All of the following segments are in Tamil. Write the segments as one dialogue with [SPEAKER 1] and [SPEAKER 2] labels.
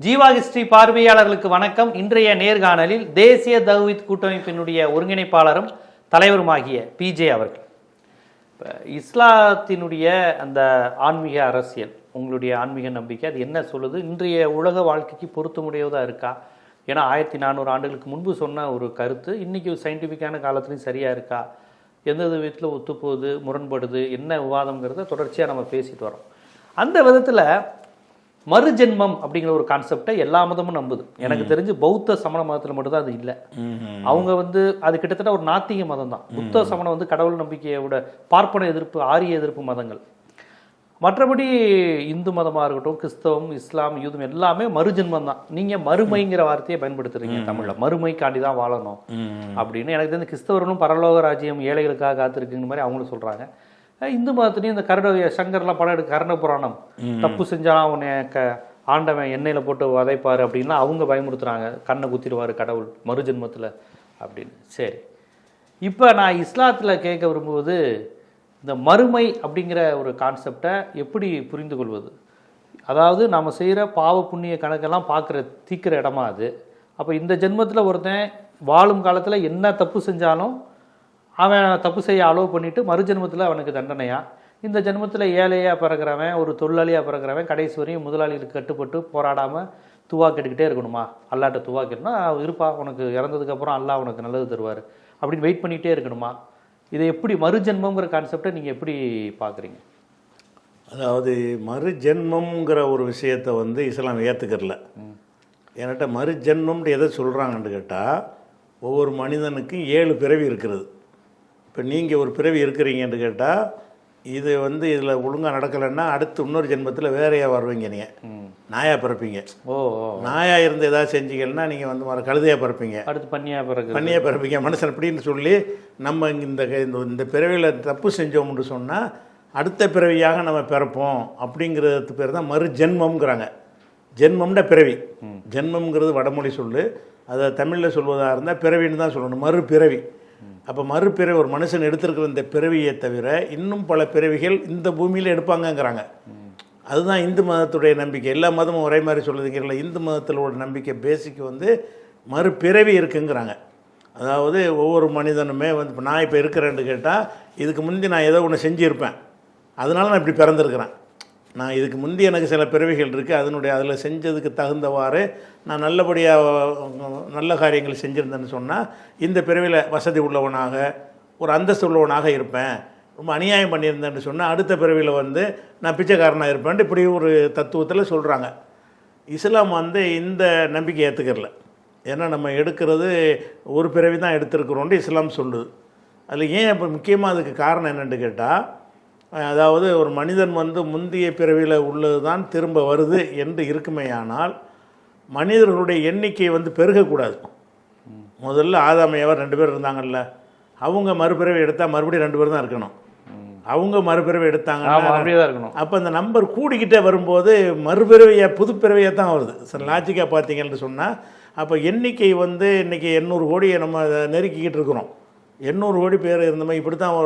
[SPEAKER 1] ஜீவா ஹிஸ்டரி பார்வையாளர்களுக்கு வணக்கம். இன்றைய நேர்காணலில் தேசிய தௌஹீத் கூட்டமைப்பினுடைய ஒருங்கிணைப்பாளரும் தலைவருமாகிய பிஜே அவர்கள். இஸ்லாத்தினுடைய அந்த ஆன்மீக அரசியல், உங்களுடைய ஆன்மீக நம்பிக்கை அது என்ன சொல்லுது? இன்றைய உலக வாழ்க்கைக்கு பொருத்தமுடையதாக இருக்கா? ஏன்னா 1400 ஆண்டுகளுக்கு முன்பு சொன்ன ஒரு கருத்து இன்னைக்கு சயின்டிஃபிக்கான காலத்துலையும் சரியாக இருக்கா? எந்தெந்த விதத்தில் ஒத்துப்போகுது, முரண்படுது, என்ன விவாதங்கிறத தொடர்ச்சியாக நம்ம பேசிட்டு வரோம். அந்த விதத்தில் மறுஜென்மம் அப்படிங்கிற ஒரு கான்செப்டை எல்லா மதமும் நம்புது. எனக்கு தெரிஞ்சு பௌத்த சமண மதத்தில் மட்டும்தான் அது இல்லை. அவங்க அது கிட்டத்தட்ட ஒரு நாத்திக மதம் தான். புத்த சமணம் கடவுள் நம்பிக்கையோட பார்ப்பன எதிர்ப்பு, ஆரிய எதிர்ப்பு மதங்கள். மற்றபடி இந்து மதமாக இருக்கட்டும், கிறிஸ்தவம், இஸ்லாம், யூதம் எல்லாமே மறுஜென்மம் தான். நீங்கள் மறுமைங்கிற வார்த்தையை பயன்படுத்துறீங்க தமிழில். மறுமைக்காண்டி தான் வாழணும் அப்படின்னு. எனக்கு தெரிஞ்ச கிறிஸ்தவர்களும் பரலோக ராஜ்யம் ஏழைகளுக்காக காத்திருக்குங்கிற மாதிரி அவங்களும் சொல்கிறாங்க. இந்து மதத்துலேயும் இந்த சங்கர்லாம் படம் எடுக்க கர்ண புராணம், தப்பு செஞ்சாலும் அவனை ஆண்டவன் எண்ணெயில் போட்டு வதைப்பார் அப்படின்னா அவங்க பயமுறுத்துறாங்க, கண்ணை குத்திடுவார் கடவுள் மறுஜென்மத்தில் அப்படின்னு. சரி, இப்போ நான் இஸ்லாத்தில் கேட்க விரும்புவது, இந்த மறுமை அப்படிங்கிற ஒரு கான்செப்டை எப்படி புரிந்து கொள்வது? அதாவது நாம் செய்கிற பாவ புண்ணிய கணக்கெல்லாம் தீக்கிற இடமா அது? அப்போ இந்த ஜென்மத்தில் ஒருத்தன் வாழும் காலத்தில் என்ன தப்பு செஞ்சாலும் அவன் தப்பு செய்ய அலோவ் பண்ணிவிட்டு மறுஜென்மத்தில் அவனுக்கு தண்டனையா? இந்த ஜென்மத்தில் ஏழையாக பிறக்கிறவன், ஒரு தொழிலாளியாக பிறக்கிறவன் கடைசி வரையும் முதலாளிகளுக்கு கட்டுப்பட்டு போராடாமல் துவாக்கிட்டுக்கிட்டே இருக்கணுமா? அல்லாட்ட துவாக்கிட்டுனா இருப்பா, உனக்கு இறந்ததுக்கப்புறம் அல்லா உனக்கு நல்லது தருவார் அப்படின்னு வெயிட் பண்ணிகிட்டே இருக்கணுமா? இதை எப்படி மறுஜென்மங்கிற கான்செப்டை நீங்கள் எப்படி பார்க்குறீங்க?
[SPEAKER 2] அதாவது மறுஜென்மங்கிற ஒரு விஷயத்தை இஸ்லாம் ஏற்றுக்கிறல. என்கிட்ட மறுஜென்மம்னு எதை சொல்கிறாங்கன்னு கேட்டால், ஒவ்வொரு மனிதனுக்கும் 7 பிறவி இருக்கிறது. இப்போ நீங்கள் ஒரு பிறவி இருக்கிறீங்கன்னு கேட்டால், இது இதில் ஒழுங்காக நடக்கலைன்னா அடுத்து இன்னொரு ஜென்மத்தில் வேறையாக வருவீங்க. நீங்கள் நாயாக பிறப்பீங்க. நாயாக இருந்து ஏதாவது செஞ்சீங்கன்னா நீங்கள் கழுதையாக பிறப்பீங்க. அடுத்து பண்ணியாக பிறப்பீங்க. மனுஷன் அப்படின்னு சொல்லி நம்ம இந்த பிறவியில் தப்பு செஞ்சோம்னு சொன்னால் அடுத்த பிறவியாக நம்ம பிறப்போம். அப்படிங்கிறது பேர் தான் மறு ஜென்மம்ங்கிறாங்க. ஜென்மம்னா பிறவி. ஜென்மம்ங்கிறது வடமொழி சொல்லு. அதை தமிழில் சொல்வதாக இருந்தால் பிறவின்னு தான் சொல்லணும், மறுபிறவி. அப்போ மறுபிறவி ஒரு மனுஷன் எடுத்திருக்கிற இந்த பிறவியை தவிர இன்னும் பல பிறவிகள் இந்த பூமியில் எடுப்பாங்கங்கிறாங்க. அதுதான் இந்து மதத்துடைய நம்பிக்கை. எல்லா மதமும் ஒரே மாதிரி சொல்லுதுங்கிறல. இந்து மதத்தில் உள்ள நம்பிக்கை பேசிக்கு மறுபிறவி இருக்குங்கிறாங்க. அதாவது ஒவ்வொரு மனிதனுமே இப்போ நான் இப்போ இருக்கிறேன்னு கேட்டால், இதுக்கு முந்தி நான் ஏதோ ஒன்று செஞ்சுருப்பேன், அதனால நான் இப்படி பிறந்திருக்கிறேன். நான் இதுக்கு முந்தி எனக்கு சில பிறவிகள் இருக்குது, அதில் செஞ்சதுக்கு தகுந்தவாறு நான் நல்லபடியாக நல்ல காரியங்கள் செஞ்சுருந்தேன்னு சொன்னால் இந்த பிறவியில் வசதி உள்ளவனாக, ஒரு அந்தஸ்து உள்ளவனாக இருப்பேன். ரொம்ப அநியாயம் பண்ணியிருந்தேன்னு சொன்னால் அடுத்த பிறவியில் நான் பிச்சைக்காரனாக இருப்பேன்ட்டு இப்படி ஒரு தத்துவத்தில் சொல்கிறாங்க. இஸ்லாம் இந்த நம்பிக்கை ஏற்றுக்கிறல. ஏன்னா நம்ம எடுக்கிறது ஒரு பிறவி தான் எடுத்துருக்குறோன்ட்டு இஸ்லாம் சொல்லுது. அதில் ஏன் இப்போ முக்கியமாக அதுக்கு காரணம் என்னென்னு கேட்டால், அதாவது ஒரு மனிதன் முந்தைய பிறவியில் உள்ளது தான் திரும்ப வருது என்று இருக்குமேயானால் மனிதர்களுடைய எண்ணிக்கை பெருகக்கூடாது. முதல்ல ஆதாமையவர் 2 பேர் இருந்தாங்கல்ல, அவங்க மறுபிறவி எடுத்தால் மறுபடியும் 2 பேர் தான் இருக்கணும். அவங்க மறுபிறவி எடுத்தாங்க, அப்போ அந்த நம்பர் கூடிக்கிட்டே வரும்போது மறுபிறவியாக புதுப்பிறவியாக தான் வருது. சார் லாஜிக்காக பார்த்தீங்கன்னு சொன்னால், அப்போ எண்ணிக்கை இன்றைக்கி 800 கோடியை நம்ம நெருக்கிக்கிட்டு இருக்கிறோம். 800 கோடி பேர் இருந்தோமா? இப்படி தான்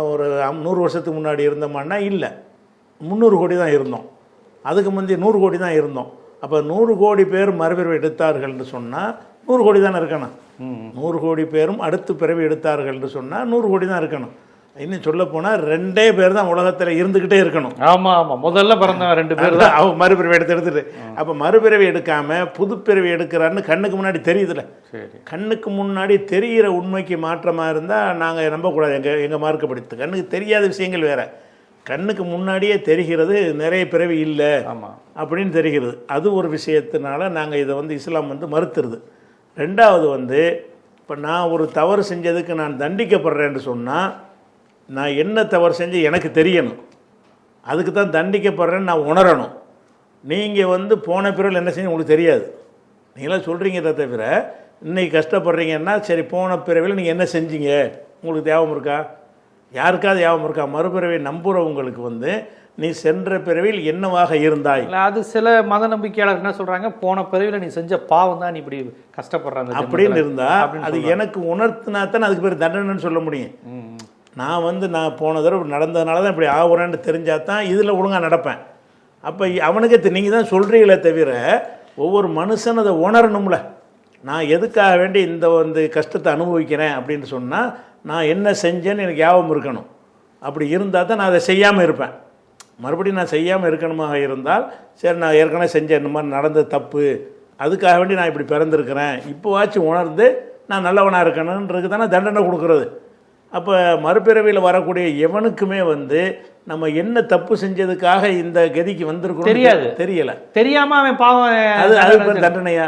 [SPEAKER 2] ஒரு 100 வருஷத்துக்கு முன்னாடி இருந்தோமான்னா இல்லை, 300 கோடி தான் இருந்தோம். அதுக்கு முந்தைய 100 கோடி தான் இருந்தோம். அப்போ 100 கோடி பேர் மறுபிறவி எடுத்தார்கள்னு சொன்னால் 100 கோடி தானே இருக்கணும். 100 கோடி பேரும் அடுத்து பிறவி எடுத்தார்கள்னு சொன்னால் 100 கோடி தான் இருக்கணும். இன்னும் சொல்ல போனால் 2 பேர் தான் உலகத்தில் இருந்துக்கிட்டே இருக்கணும்.
[SPEAKER 1] ஆமாம் ஆமாம், முதல்ல பிறந்தவன் 2 பேர் தான்.
[SPEAKER 2] அவங்க மறுபிறவி எடுத்துட்டு அப்போ மறுபிறவி எடுக்காமல் புதுப்பிறவி எடுக்கிறாருன்னு கண்ணுக்கு முன்னாடி தெரியுதுல்ல. கண்ணுக்கு முன்னாடி தெரிகிற உண்மைக்கு மாற்றமாக இருந்தால் நாங்கள் நம்பக்கூடாது. எங்கள் மார்க்க படித்து கண்ணுக்கு தெரியாத விஷயங்கள் வேறு, கண்ணுக்கு முன்னாடியே தெரிகிறது நிறைய பிறவி இல்லை அப்படின்னு தெரிகிறது. அது ஒரு விஷயத்தினால நாங்கள் இதை இஸ்லாம் மறுத்துருது. ரெண்டாவது இப்போ நான் ஒரு தவறு செஞ்சதுக்கு நான் தண்டிக்கப்படுறேன்னு சொன்னால், நான் என்ன தவறு செஞ்சு எனக்கு தெரியணும், அதுக்கு தான் தண்டிக்கப்படுறேன்னு நான் உணரணும். நீங்கள் போன பிறகு என்ன செஞ்சு உங்களுக்கு தெரியாது. நீங்களாம் சொல்கிறீங்க தவிர, இன்றைக்கி கஷ்டப்படுறீங்கன்னா சரி போன பிறவியில் நீங்கள் என்ன செஞ்சீங்க உங்களுக்கு ஞாபகம் இருக்கா? யாருக்காவது ஞாபகம் இருக்கா? மறுபிறவை நம்புகிறவங்களுக்கு நீ சென்ற பிறவியில் என்னவாக இருந்தாய்.
[SPEAKER 1] அது சில மத நம்பிக்கையாளர் என்ன சொல்கிறாங்க, போன பிறவியில் நீ செஞ்ச பாவம் தான் நீ இப்படி கஷ்டப்படுறாங்க
[SPEAKER 2] அப்படின்னு இருந்தால் அது எனக்கு உணர்த்தினா தானே அதுக்கு பேர் தண்டனைன்னு சொல்ல முடியும். நான் நான் போன தடவை நடந்ததுனால தான் இப்படி ஆகுறேன்னு தெரிஞ்சால் தான் இதில் ஒழுங்காக நடப்பேன். அப்போ அவனுக்கு நீங்கள் தான் சொல்கிறீங்களே தவிர ஒவ்வொரு மனுஷன் அதை உணரணும்ல. நான் எதுக்காக வேண்டி இந்த கஷ்டத்தை அனுபவிக்கிறேன் அப்படின்னு சொன்னால் நான் என்ன செஞ்சேன்னு எனக்கு ஞாபகம் இருக்கணும். அப்படி இருந்தால் தான் நான் அதை செய்யாமல் இருப்பேன். மறுபடியும் நான் செய்யாமல் இருக்கணுமாக இருந்தால் சரி நான் ஏற்கனவே செஞ்சேன், இந்த மாதிரி நடந்தது தப்பு, அதுக்காக வேண்டி நான் இப்படி பிறந்திருக்கிறேன், இப்போவாச்சும் உணர்ந்து நான் நல்லவனாக இருக்கணுன்றது தானே தண்டனை கொடுக்குறது. அப்போ மறுபிறவியில் வரக்கூடிய எவனுக்குமே நம்ம என்ன தப்பு செஞ்சதுக்காக இந்த கதிக்கு வந்திருக்கோம் தெரியல, தெரியாமல்
[SPEAKER 1] அவன் பாவம்,
[SPEAKER 2] அது தண்டனையா?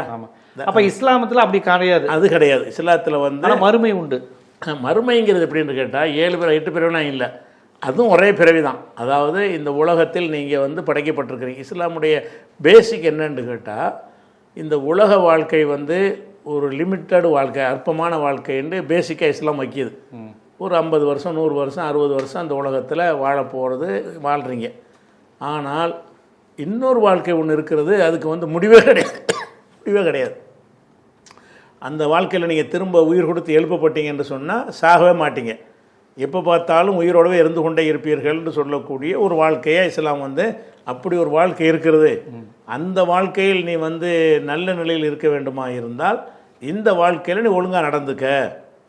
[SPEAKER 1] அப்போ இஸ்லாமத்தில் அப்படி கிடையாது.
[SPEAKER 2] அது கிடையாது. இஸ்லாத்தில்
[SPEAKER 1] மறுமை உண்டு.
[SPEAKER 2] மறுமைங்கிறது எப்படின்னு கேட்டால் 7 பிறவி 8 பிறவிலாம் இல்லை, அதுவும் ஒரே பிறவி தான். அதாவது இந்த உலகத்தில் நீங்கள் படைக்கப்பட்டிருக்கிறீங்க. இஸ்லாமுடைய பேசிக் என்னன்னு கேட்டால் இந்த உலக வாழ்க்கை ஒரு லிமிட்டடு வாழ்க்கை, அற்பமான வாழ்க்கைன்னு பேசிக்காக இஸ்லாம் வைக்கிது. ஒரு 50 வருஷம் 100 வருஷம் 60 வருஷம் அந்த உலகத்தில் வாழ போகிறது, வாழ்கிறீங்க. ஆனால் இன்னொரு வாழ்க்கை ஒன்று இருக்கிறது, அதுக்கு முடிவே கிடையாது. அந்த வாழ்க்கையில் நீங்கள் திரும்ப உயிர் கொடுத்து எழுப்பப்பட்டீங்கன்னு சொன்னால் சாகவே மாட்டீங்க, எப்போ பார்த்தாலும் உயிரோடவே இருந்து கொண்டே இருப்பீர்கள்னு சொல்லக்கூடிய ஒரு வாழ்க்கையாக இஸ்லாம் அப்படி ஒரு வாழ்க்கை இருக்கிறது. அந்த வாழ்க்கையில் நீ நல்ல நிலையில் இருக்க வேண்டுமா இருந்தால் இந்த வாழ்க்கையில் நீ ஒழுங்காக நடந்துக்க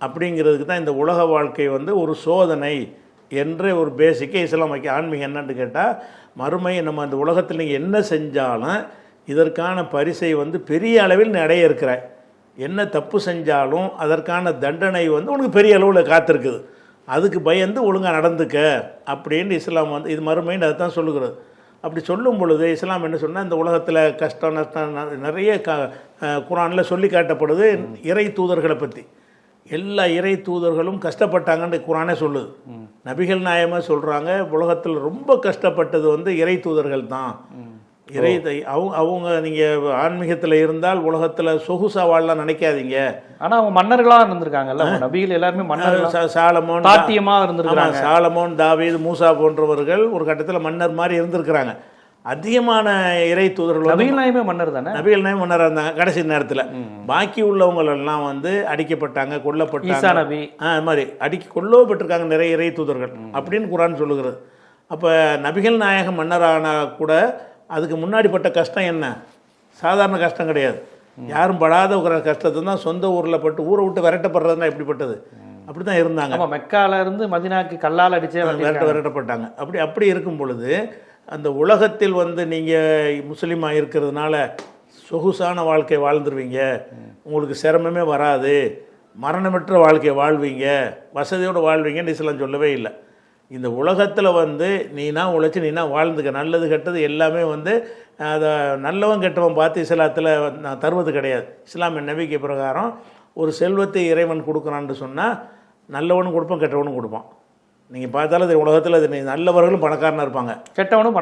[SPEAKER 2] அப்படிங்கிறதுக்கு தான் இந்த உலக வாழ்க்கை ஒரு சோதனை என்ற ஒரு பேசிக்கை இஸ்லாம் வைக்க. ஆன்மீகம் என்னன்னு கேட்டால் மறுமை, நம்ம அந்த உலகத்தில் நீங்கள் என்ன செஞ்சாலும் இதற்கான பரிசை பெரிய அளவில் நீ அடைய இருக்கிறாய். என்ன தப்பு செஞ்சாலும் அதற்கான தண்டனை உனக்கு பெரிய அளவில் காத்திருக்குது, அதுக்கு பயந்து ஒழுங்காக நடந்துக்க அப்படின்னு இஸ்லாம் இது மறுமைன்னு அதை தான் சொல்லுகிறது. அப்படி சொல்லும் பொழுது இஸ்லாம் என்ன சொன்னால் இந்த உலகத்தில் கஷ்டம் நஷ்டம் நிறைய குர்ஆனில் சொல்லி காட்டப்படுது. இறை தூதர்களை பற்றி எல்லா இறை தூதர்களும் கஷ்டப்பட்டாங்கன்னு குர்ஆனே சொல்லுது. நபிகள் நாயகமாக சொல்கிறாங்க, உலகத்தில் ரொம்ப கஷ்டப்பட்டது இறை தூதர்கள் தான். அவங்க நீங்கள் ஆன்மீகத்தில் இருந்தால் உலகத்தில் சொகுசா வாழலாம் நினைக்காதீங்க.
[SPEAKER 1] ஆனால் அவங்க மன்னர்களாக இருந்திருக்காங்கல்ல, நபிகள் எல்லாருமே மன்னர்.
[SPEAKER 2] சாலமோன்
[SPEAKER 1] தாத்தியமாக இருந்திருக்காங்க.
[SPEAKER 2] சாலமோன், தாவீது, மூசா போன்றவர்கள் ஒரு கட்டத்தில் மன்னர் மாதிரி இருந்திருக்கிறாங்க. அதிகமான இறை தூதர்கள்
[SPEAKER 1] நபிகள் நாயகமே மன்னர் தானே.
[SPEAKER 2] நபிகள் நாயகம் மன்னராக இருந்தாங்க கடைசி நேரத்தில். பாக்கி உள்ளவங்களெல்லாம் அடிக்கப்பட்டாங்க, கொல்லப்பட்டாங்க.
[SPEAKER 1] நபி
[SPEAKER 2] அது மாதிரி கொல்லப்பட்டிருக்காங்க நிறைய இறை தூதர்கள் அப்படின்னு குர்ஆன் சொல்லுகிறது. அப்போ நபிகள் நாயகம் மன்னரானா கூட அதுக்கு முன்னாடிப்பட்ட கஷ்டம் என்ன? சாதாரண கஷ்டம் கிடையாது. யாரும் படாத ஒரு கஷ்டத்தை தான் சொந்த ஊரில் பட்டு ஊரை விட்டு விரட்டப்படுறதுனா எப்படிப்பட்டது? அப்படி தான் இருந்தாங்க.
[SPEAKER 1] மெக்கால இருந்து மதினாக்கு கல்லால் அடிச்சே
[SPEAKER 2] விரட்டப்பட்டாங்க. அப்படி இருக்கும் பொழுது அந்த உலகத்தில் நீங்கள் முஸ்லீமாக இருக்கிறதுனால சொகுசான வாழ்க்கை வாழ்ந்துருவீங்க, உங்களுக்கு சிரமமே வராது, மரணமற்ற வாழ்க்கையை வாழ்வீங்க, வசதியோடு வாழ்வீங்கன்னு இஸ்லாம் சொல்லவே இல்லை. இந்த உலகத்தில் நீனா உழைச்சி நீனா வாழ்ந்துக்க, நல்லது கெட்டது எல்லாமே அதை நல்லவன் கெட்டவன் பார்த்து இஸ்லாத்தில் நான் தருவது கிடையாது. இஸ்லாமிய நம்பிக்கை பிரகாரம் ஒரு செல்வத்தை இறைவன் கொடுக்குறான்னு சொன்னால் நல்லவனும் கொடுப்பான், கெட்டவனும் கொடுப்பான். நீங்கள் பார்த்தாலும் இது உலகத்தில் அது நல்லவர்களும் பணக்காரனாக இருப்பாங்க,
[SPEAKER 1] கெட்டவனும்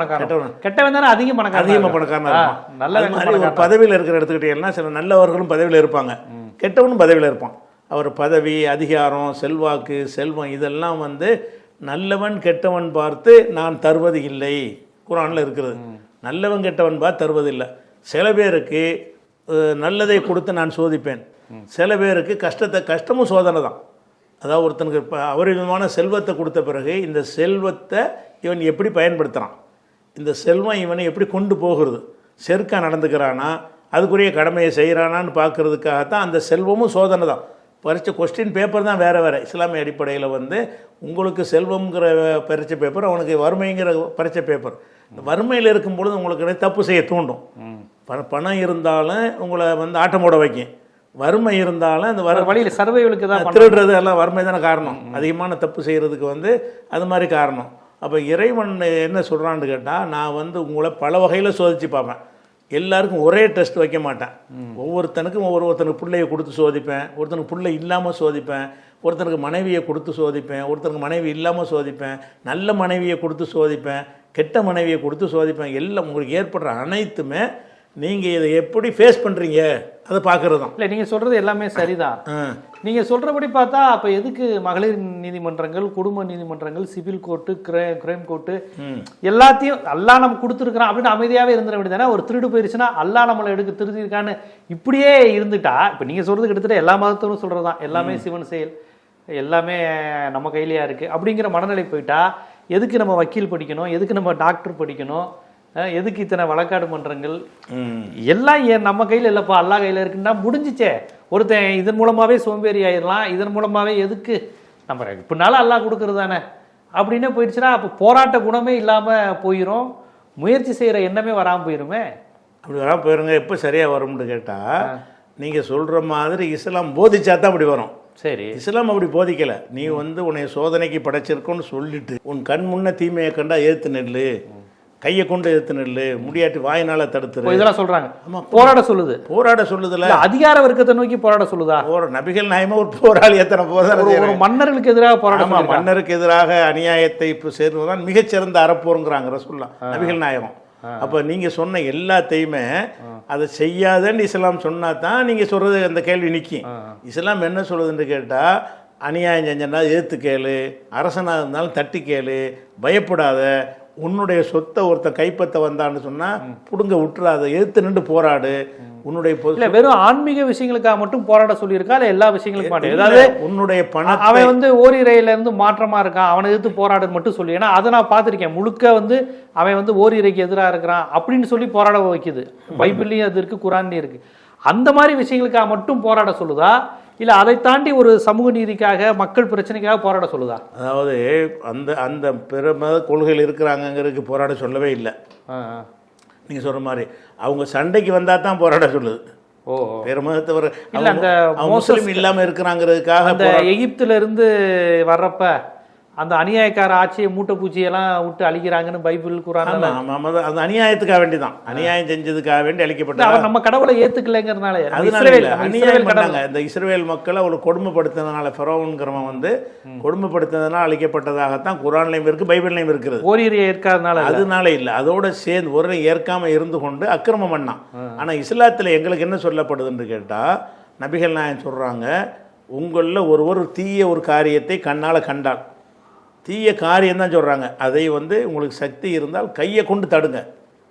[SPEAKER 1] கெட்டவன் தானே அதிகமாக பணக்காரனாக இருப்பான்.
[SPEAKER 2] நல்ல ஒரு பதவியில் இருக்கிற எடுத்துக்கிட்டீங்கன்னா சில நல்லவர்களும் பதவியில் இருப்பாங்க, கெட்டவனும் பதவியில் இருப்பான். அவர் பதவி, அதிகாரம், செல்வாக்கு, செல்வம் இதெல்லாம் நல்லவன் கெட்டவன் பார்த்து நான் தருவது இல்லை குர்ஆனில் இருக்கிறது. நல்லவன் கெட்டவன் பார்த்து தருவதில்லை. சில பேருக்கு நல்லதை கொடுத்து நான் சோதிப்பேன், சில பேருக்கு கஷ்டமும் சோதனை தான். அதாவது ஒருத்தனுக்கு அபரிமிதமான செல்வத்தை கொடுத்த பிறகு இந்த செல்வத்தை இவன் எப்படி பயன்படுத்துகிறான், இந்த செல்வம் இவனை எப்படி கொண்டு போகிறது, செருக்காக நடந்துக்கிறானா, அதுக்குரிய கடமையை செய்கிறானான்னு பார்க்குறதுக்காகத்தான் அந்த செல்வமும் சோதனை தான். பரீட்சை கொஸ்டின் பேப்பர் தான் வேறு வேறு. இஸ்லாமிய அடிப்படையில் உங்களுக்கு செல்வங்கிற பரீட்சை பேப்பர், அவனுக்கு வறுமைங்கிற பரீட்சை பேப்பர். வறுமையில் இருக்கும் பொழுது உங்களுக்கு தப்பு செய்ய தூண்டும். பணம் இருந்தாலும் உங்களை ஆட்டம் போட வைக்கும், வறுமை இருந்தாலும் அந்த
[SPEAKER 1] வழியில் சர்வைகளுக்கு தான்
[SPEAKER 2] திருடுறது எல்லாம் வறுமை தானே காரணம். அதிகமான தப்பு செய்கிறதுக்கு அது மாதிரி காரணம். அப்போ இறைவன் என்ன சொல்கிறான்னு கேட்டால், நான் உங்களை பல வகையில் சோதித்து பார்ப்பேன், எல்லாருக்கும் ஒரே டெஸ்ட் வைக்க மாட்டேன். ஒவ்வொருத்தனுக்கும் ஒருத்தனுக்கு பிள்ளையை கொடுத்து சோதிப்பேன், ஒருத்தனுக்கு பிள்ளை இல்லாமல் சோதிப்பேன், ஒருத்தனுக்கு மனைவியை கொடுத்து சோதிப்பேன், ஒருத்தனுக்கு மனைவி இல்லாமல் சோதிப்பேன், நல்ல மனைவியை கொடுத்து சோதிப்பேன், கெட்ட மனைவியை கொடுத்து சோதிப்பேன். எல்லாம் உங்களுக்கு ஏற்படுற அனைத்துமே நீங்கள் இதை எப்படி ஃபேஸ் பண்ணுறீங்க அதை பார்க்குறது தான்.
[SPEAKER 1] இல்லை, நீங்கள் சொல்கிறது எல்லாமே சரிதான். நீங்கள் சொல்கிறபடி பார்த்தா அப்போ எதுக்கு மகளிர் நீதிமன்றங்கள், குடும்ப நீதிமன்றங்கள், சிவில் கோர்ட்டு, கிரைம் கோர்ட்டு எல்லாத்தையும் அல்லாஹ் நம்ம கொடுத்துருக்குறான் அப்படின்னு அமைதியாகவே இருந்துட வேண்டியதானே? ஒரு திருடு போயிடுச்சுன்னா அல்லாஹ் நம்மளை திருத்திருக்கான்னு இப்படியே இருந்துட்டா, இப்போ நீங்கள் சொல்கிறது கிட்டத்தட்ட எல்லா மதத்தரும் சொல்கிறது தான், எல்லாமே சிவன் செயல், எல்லாமே நம்ம கையிலையா இருக்குது அப்படிங்கிற மனநிலை போயிட்டா எதுக்கு நம்ம வக்கீல் படிக்கணும், எதுக்கு நம்ம டாக்டர் படிக்கணும், எதுக்கு இத்தனை வழக்காடு மன்றங்கள்? எல்லாம் ஏன் நம்ம கையில் இல்லைப்பா, அல்லா கையில் இருக்குன்னா முடிஞ்சிச்சே. ஒருத்தன் இதன் மூலமாகவே சோம்பேறி ஆயிடலாம், இதன் மூலமாகவே எதுக்கு நம்ம இப்படினாலும் அல்லா கொடுக்குறது தானே அப்படின்னே போயிடுச்சுன்னா அப்போ போராட்ட குணமே இல்லாமல் போயிடும், முயற்சி செய்கிற எண்ணமே வராமல் போயிருமே.
[SPEAKER 2] அப்படி வராமல் போயிருங்க. எப்போ சரியாக வரும்னு கேட்டால், நீங்கள் சொல்கிற மாதிரி இஸ்லாம் போதிச்சா தான் அப்படி வரும்.
[SPEAKER 1] சரி,
[SPEAKER 2] இஸ்லாம் அப்படி போதிக்கலை. நீ உன்னை சோதனைக்கு படைச்சிருக்கோன்னு சொல்லிட்டு உன் கண் முன்ன தீமையை கண்டா ஏற்று நெல்லு, கையை கொண்டு எடுத்து நெல்லு, முடியாட்டி வாயினால தடுத்துரு,
[SPEAKER 1] இதெல்லாம் சொல்றாங்க. போராட சொல்லுது,
[SPEAKER 2] போராட சொல்லுதுல,
[SPEAKER 1] அதிகார வர்க்கத்தை நோக்கி போராட சொல்லுதா?
[SPEAKER 2] நபிகள் நாயகமா ஒரு போராளி எத்தனை போராட்டம்,
[SPEAKER 1] மன்னர்களுக்கு எதிராக போராட்டம்,
[SPEAKER 2] மன்னருக்கு எதிராக அநியாயத்தை இப்போ சேர்வதுதான் மிகச்சிறந்த அறப்போருங்கிறாங்க ரசூலுல்லாஹ் நபிகள் நாயகம். அப்போ நீங்கள் சொன்ன எல்லாத்தையுமே அதை செய்யாதன்னு இஸ்லாம் சொன்னா தான் நீங்கள் சொல்றது அந்த கேள்வி நிற்கும். இஸ்லாம் என்ன சொல்லுதுன்னு கேட்டால், அநியாயம் செஞ்சா ஏற்று கேளு, அரசனாக இருந்தாலும் தட்டி கேளு, பயப்படாத, உன்னுடைய சொத்தை ஒருத்தன் கைப்பற்ற வந்தான்னு சொன்னா புடுங்க விட்டுறாத, எதிர்த்து நின்று போராடு. உன்னுடைய
[SPEAKER 1] இல்ல வெறும் ஆன்மீக விஷயங்களுக்காக மட்டும் போராட சொல்லியிருக்கா, இல்ல எல்லா விஷயங்களுக்கும் மாட்டேன், ஏதாவது
[SPEAKER 2] உன்னுடைய பணம்
[SPEAKER 1] அவன் வந்து ஓரிரையில இருந்து மாற்றமா இருக்கான் அவனை எதிர்த்து போராடுன்னு மட்டும் சொல்லி, ஏன்னா அதை நான் பார்த்திருக்கேன், முழுக்க வந்து அவன் வந்து ஓரிரைக்கு எதிராக இருக்கிறான் அப்படின்னு சொல்லி போராட வைக்குது. பைபிள்லயும் அது இருக்கு, குரான்லயும் இருக்கு. அந்த மாதிரி விஷயங்களுக்காக மட்டும் போராட சொல்லுதா, இல்லை அதை தாண்டி ஒரு சமூக நீதிக்காக மக்கள் பிரச்சனைக்காக போராட சொல்லுதா?
[SPEAKER 2] அதாவது அந்த அந்த பிற மத கொள்கைகள் இருக்கிறாங்கிறதுக்கு போராட சொல்லவே இல்லை. நீங்கள் சொல்கிற மாதிரி அவங்க சண்டைக்கு வந்தால் தான் போராட சொல்லுது. வேறு மதத்தவர்
[SPEAKER 1] இல்லை, அந்த
[SPEAKER 2] முஸ்லீம் இல்லாமல் இருக்கிறாங்கிறதுக்காக
[SPEAKER 1] அந்த எகிப்துல இருந்து வர்றப்ப அந்த அநியாயக்கார ஆட்சியை மூட்டை பூச்சியெல்லாம் விட்டு அழிக்கிறாங்கன்னு பைபிள் குரான்.
[SPEAKER 2] அந்த அநியாயத்துக்காக வேண்டி தான், அநியாயம் செஞ்சதுக்காக வேண்டி அழிக்கப்பட்ட,
[SPEAKER 1] அவர் நம்ம கடவுளை ஏற்றுக்கலைங்கிறதுனால
[SPEAKER 2] அநியாயம் பண்ணாங்க. இந்த இஸ்ரவேல் மக்களை அவளை கொடுமைப்படுத்தினதுனால, ஃபெரோன்கிறவன் வந்து கொடுமைப்படுத்தினதுனால அழிக்கப்பட்டதாகத்தான் குரான்லையும் இருக்குது, பைபிள்லையும் இருக்கிறது.
[SPEAKER 1] ஓரிரை ஏற்காதனால,
[SPEAKER 2] அதனால இல்லை, அதோட சேர்ந்து ஒரு ஏற்காம இருந்து கொண்டு அக்கிரமம் பண்ணான். ஆனால் இஸ்லாத்தில் எங்களுக்கு என்ன சொல்லப்படுதுன்னு கேட்டால், நபிகள் நாயகம் சொல்கிறாங்க, உங்களில் ஒருவர் தீய ஒரு காரியத்தை கண்ணால் கண்டால், தீய காரியம் தான் சொல்கிறாங்க, அதை வந்து உங்களுக்கு சக்தி இருந்தால் கையை கொண்டு தடுங்க.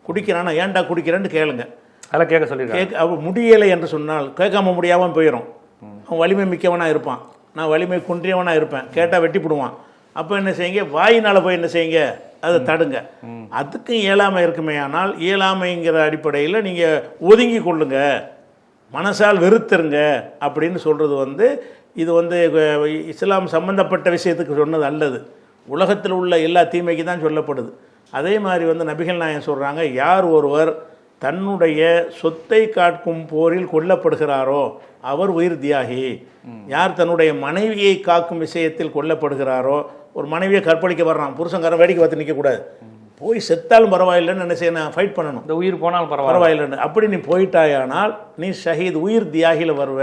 [SPEAKER 2] குடிக்கிறானா ஏன்டா குடிக்கிறேன்னு கேளுங்க.
[SPEAKER 1] அதெல்லாம் கேட்க சொல்லி
[SPEAKER 2] அவன் முடியலை என்று சொன்னால் கேட்காம முடியாமல் போயிடும். அவன் வலிமை மிக்கவனாக இருப்பான், நான் வலிமை குன்றியவனாக இருப்பேன், கேட்டால் வெட்டி போடுவான். அப்போ என்ன செய்யுங்க, வாயினால் போய் என்ன செய்யுங்க, அதை தடுங்க. அதுக்கும் இயலாமை இருக்குமே, ஆனால் இயலாமைங்கிற அடிப்படையில் நீங்கள் ஒதுங்கி கொள்ளுங்க, மனசால் வெறுத்துருங்க அப்படின்னு சொல்கிறது வந்து, இது வந்து இஸ்லாம் சம்பந்தப்பட்ட விஷயத்துக்கு சொன்னது அல்லது, உலகத்தில் உள்ள எல்லா தீமைக்கு தான் சொல்லப்படுது. அதே மாதிரி வந்து நபிகள் நாயகம் சொல்கிறாங்க, யார் ஒருவர் தன்னுடைய சொத்தை காக்கும் போரில் கொல்லப்படுகிறாரோ அவர் உயிர் தியாகி. யார் தன்னுடைய மனைவியை காக்கும் விஷயத்தில் கொல்லப்படுகிறாரோ, ஒரு மனைவியை கற்பழிக்க வர்றான், புருஷங்காரன் வேடிக்கை பார்த்து நிற்கக்கூடாது, போய் செத்தாலும் பரவாயில்லைன்னு என்ன செய்யணும், ஃபைட் பண்ணணும்.
[SPEAKER 1] இந்த உயிர் போனாலும்
[SPEAKER 2] பரவாயில்லைன்னு அப்படி நீ போயிட்டாயானால் நீ ஷஹீத், உயிர் தியாகியில் வருவ.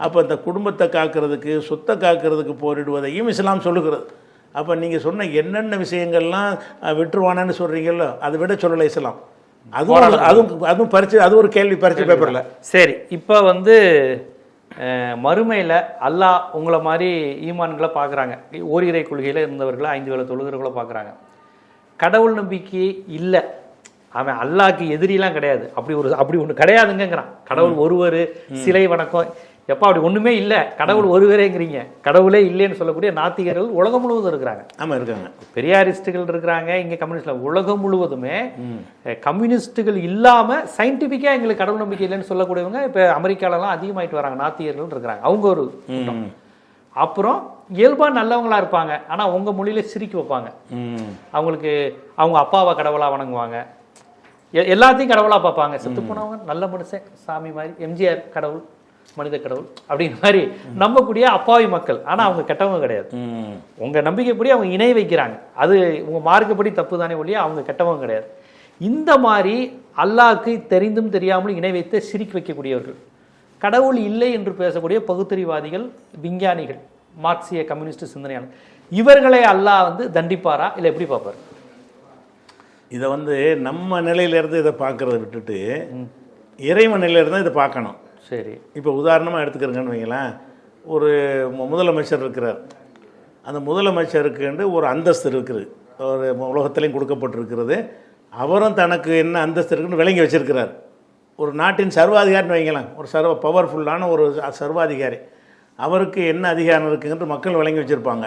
[SPEAKER 2] அப்போ இந்த குடும்பத்தை காக்கிறதுக்கு, சொத்தை காக்கிறதுக்கு போரிடுவதையும் இஸ்லாம் சொல்லுகிறது. அப்போ நீங்கள் சொன்ன என்னென்ன விஷயங்கள்லாம் விட்டுருவானு சொல்கிறீங்களோ அதை விட சொல்லலை இஸ்லாம். அதுவும் பரிச்சு, அது ஒரு கேள்வி பரிச்சு பேப்பரில்.
[SPEAKER 1] சரி, இப்போ வந்து மறுமையில் அல்லாஹ் உங்களை மாதிரி ஈமான்களை பார்க்குறாங்க, ஓரிரை கொள்கையில் இருந்தவர்களை 5 வேளை தொழுகிறவங்கள பார்க்குறாங்க. கடவுள் நம்பிக்கை இல்லை, அவன் அல்லாஹ்க்கு எதிரிலாம் கிடையாது, அப்படி ஒன்று கிடையாதுங்கிறான். கடவுள் ஒருவர், சிலை வணக்கம், எப்போ அப்படி ஒன்றுமே இல்லை, கடவுள் ஒருவரேங்கிறீங்க. கடவுளே இல்லைன்னு சொல்லக்கூடிய நாத்திகர்கள் உலகம் முழுவதும் இருக்கிறாங்க.
[SPEAKER 2] ஆமாம் இருக்காங்க.
[SPEAKER 1] பெரியாரிஸ்டுகள் இருக்கிறாங்க, இங்கே கம்யூனிஸ்ட், உலகம் முழுவதுமே கம்யூனிஸ்டுகள் இல்லாமல் சயின்டிஃபிக்காக எங்களுக்கு கடவுள் நம்பிக்கை இல்லைன்னு சொல்லக்கூடியவங்க இப்போ அமெரிக்காலலாம் அதிகமாகிட்டு வராங்க, நாத்திகர்கள் இருக்கிறாங்க. அவங்க ஒரு அப்புறம் இயல்பாக நல்லவங்களா இருப்பாங்க, ஆனால் உங்கள் மொழியில சிரிக்க வைப்பாங்க. அவங்களுக்கு அவங்க அப்பாவை கடவுளாக வணங்குவாங்க, எல்லாத்தையும் கடவுளாக பார்ப்பாங்க. செத்து போனவங்க நல்ல மனுஷன், சாமி மாதிரி, எம்ஜிஆர் கடவுள், மனித கடவுள் அப்படிங்கிற மாதிரி நம்பக்கூடிய அப்பாவி மக்கள். ஆனால் அவங்க கெட்டவங்க கிடையாது. உங்கள் நம்பிக்கைப்படி அவங்க இணை வைக்கிறாங்க, அது உங்கள் மார்க்கப்படி தப்பு தானே ஒழிய அவங்க கெட்டவங்க கிடையாது. இந்த மாதிரி அல்லாஹ்க்கு தெரிந்தும் தெரியாமலும் இணை வைத்து சிரிக்க வைக்கக்கூடியவர்கள், கடவுள் இல்லை என்று பேசக்கூடிய பகுத்தறிவாதிகள், விஞ்ஞானிகள், மார்க்சிய கம்யூனிஸ்ட் சிந்தனையாளர், இவர்களை அல்லாஹ் வந்து தண்டிப்பாரா இல்லை எப்படி பார்ப்பார்?
[SPEAKER 2] இதை வந்து நம்ம நிலையிலேருந்து இதை பார்க்குறத விட்டுட்டு இறைவன் நிலையிலேருந்து இதை பார்க்கணும்.
[SPEAKER 1] சரி,
[SPEAKER 2] இப்போ உதாரணமாக எடுத்துக்கிறேங்கன்னு வைங்களேன், ஒரு முதலமைச்சர் இருக்கிறார். அந்த முதலமைச்சருக்கு ஒரு அந்தஸ்து இருக்குது, ஒரு உலகத்திலையும் கொடுக்கப்பட்டிருக்கிறது. அவரும் தனக்கு என்ன அந்தஸ்து இருக்குன்னு விளங்கி வச்சிருக்கிறார். ஒரு நாட்டின் சர்வாதிகாரின்னு வைங்களேன், ஒரு பவர்ஃபுல்லான ஒரு சர்வாதிகாரி, அவருக்கு என்ன அதிகாரம் இருக்குங்கிற மக்கள் விளங்கி வச்சுருப்பாங்க.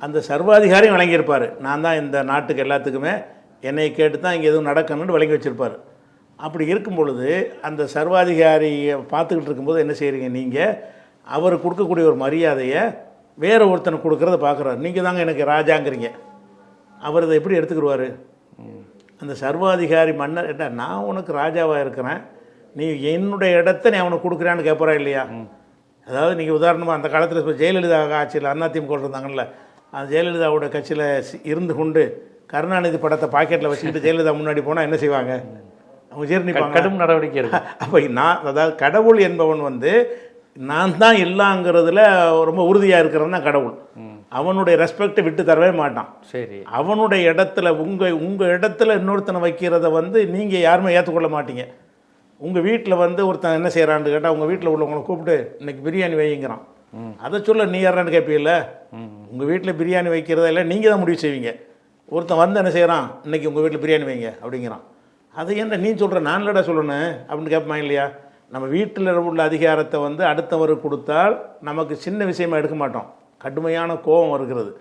[SPEAKER 2] அந்த சர்வாதிகாரியும் விளங்கியிருப்பார், நான் தான் இந்த நாட்டுக்கு எல்லாத்துக்குமே என்னை கேட்டு தான் இங்கே எதுவும் நடக்கணும்னு விளங்கி வச்சுருப்பார். அப்படி இருக்கும் பொழுது அந்த சர்வாதிகாரியை பார்த்துக்கிட்டு இருக்கும்போது என்ன செய்கிறீங்க நீங்கள், அவர் கொடுக்கக்கூடிய ஒரு மரியாதையை வேறு ஒருத்தனுக்கு கொடுக்குறத பார்க்குறாரு. நீங்கள் தாங்க எனக்கு ராஜாங்கிறீங்க, அவர் இதை எப்படி எடுத்துக்கிடுவார்? அந்த சர்வாதிகாரி மன்னர் என்ன, நான் உனக்கு ராஜாவாக இருக்கிறேன், நீ என்னுடைய இடத்த நீ அவனுக்கு கொடுக்குறான்னு கேட்பறா இல்லையா? அதாவது நீங்கள் உதாரணமாக அந்த காலத்தில் இப்போ ஜெயலலிதா ஆட்சியில் அதிமுக இருந்தாங்கல்ல, அந்த ஜெயலலிதாவோட கட்சியில் இருந்து கொண்டு கருணாநிதி படத்தை பாக்கெட்டில் வச்சுக்கிட்டு ஜெயலலிதா முன்னாடி போனால் என்ன செய்வாங்க? அவங்க ஜீர்ணிப்பாங்க.
[SPEAKER 1] கடும் நடவடிக்கை இருக்கு.
[SPEAKER 2] அப்போ அதாவது கடவுள் என்பவன் வந்து நான் தான் எல்லாங்கிறதுல ரொம்ப உறுதியாக இருக்கிறவன் தான் கடவுள். அவனுடைய ரெஸ்பெக்டை விட்டு தரவே மாட்டான்.
[SPEAKER 1] சரி,
[SPEAKER 2] அவனுடைய இடத்துல உங்கள் இடத்துல இன்னொருத்தனை வைக்கிறத வந்து நீங்கள் யாருமே ஏற்றுக்கொள்ள மாட்டீங்க. உங்கள் வீட்டில் வந்து ஒருத்தன் என்ன செய்கிறான்னு கேட்டால் உங்கள் வீட்டில் உள்ளவங்களை கூப்பிட்டு இன்னைக்கு பிரியாணி வைங்கிறான், அதை சொல்ல நீ யாரான்னு கேட்பீல்ல? உங்கள் வீட்டில் பிரியாணி வைக்கிறதா இல்லை நீங்கள் தான் முடிவு செய்வீங்க. ஒருத்தன் வந்து என்ன செய்கிறான், இன்னைக்கு உங்கள் வீட்டில் பிரியாணி வைங்க அப்படிங்கிறான், அது என்ன நீ சொல்கிற, நான் இல்லடா சொல்லணும் அப்படின்னு கேட்பான் இல்லையா? நம்ம வீட்டில் உள்ள அதிகாரத்தை வந்து அடுத்தவருக்கு கொடுத்தால் நமக்கு சின்ன விஷயமா எடுக்க மாட்டோம், கடுமையான கோபம் வருகிறது.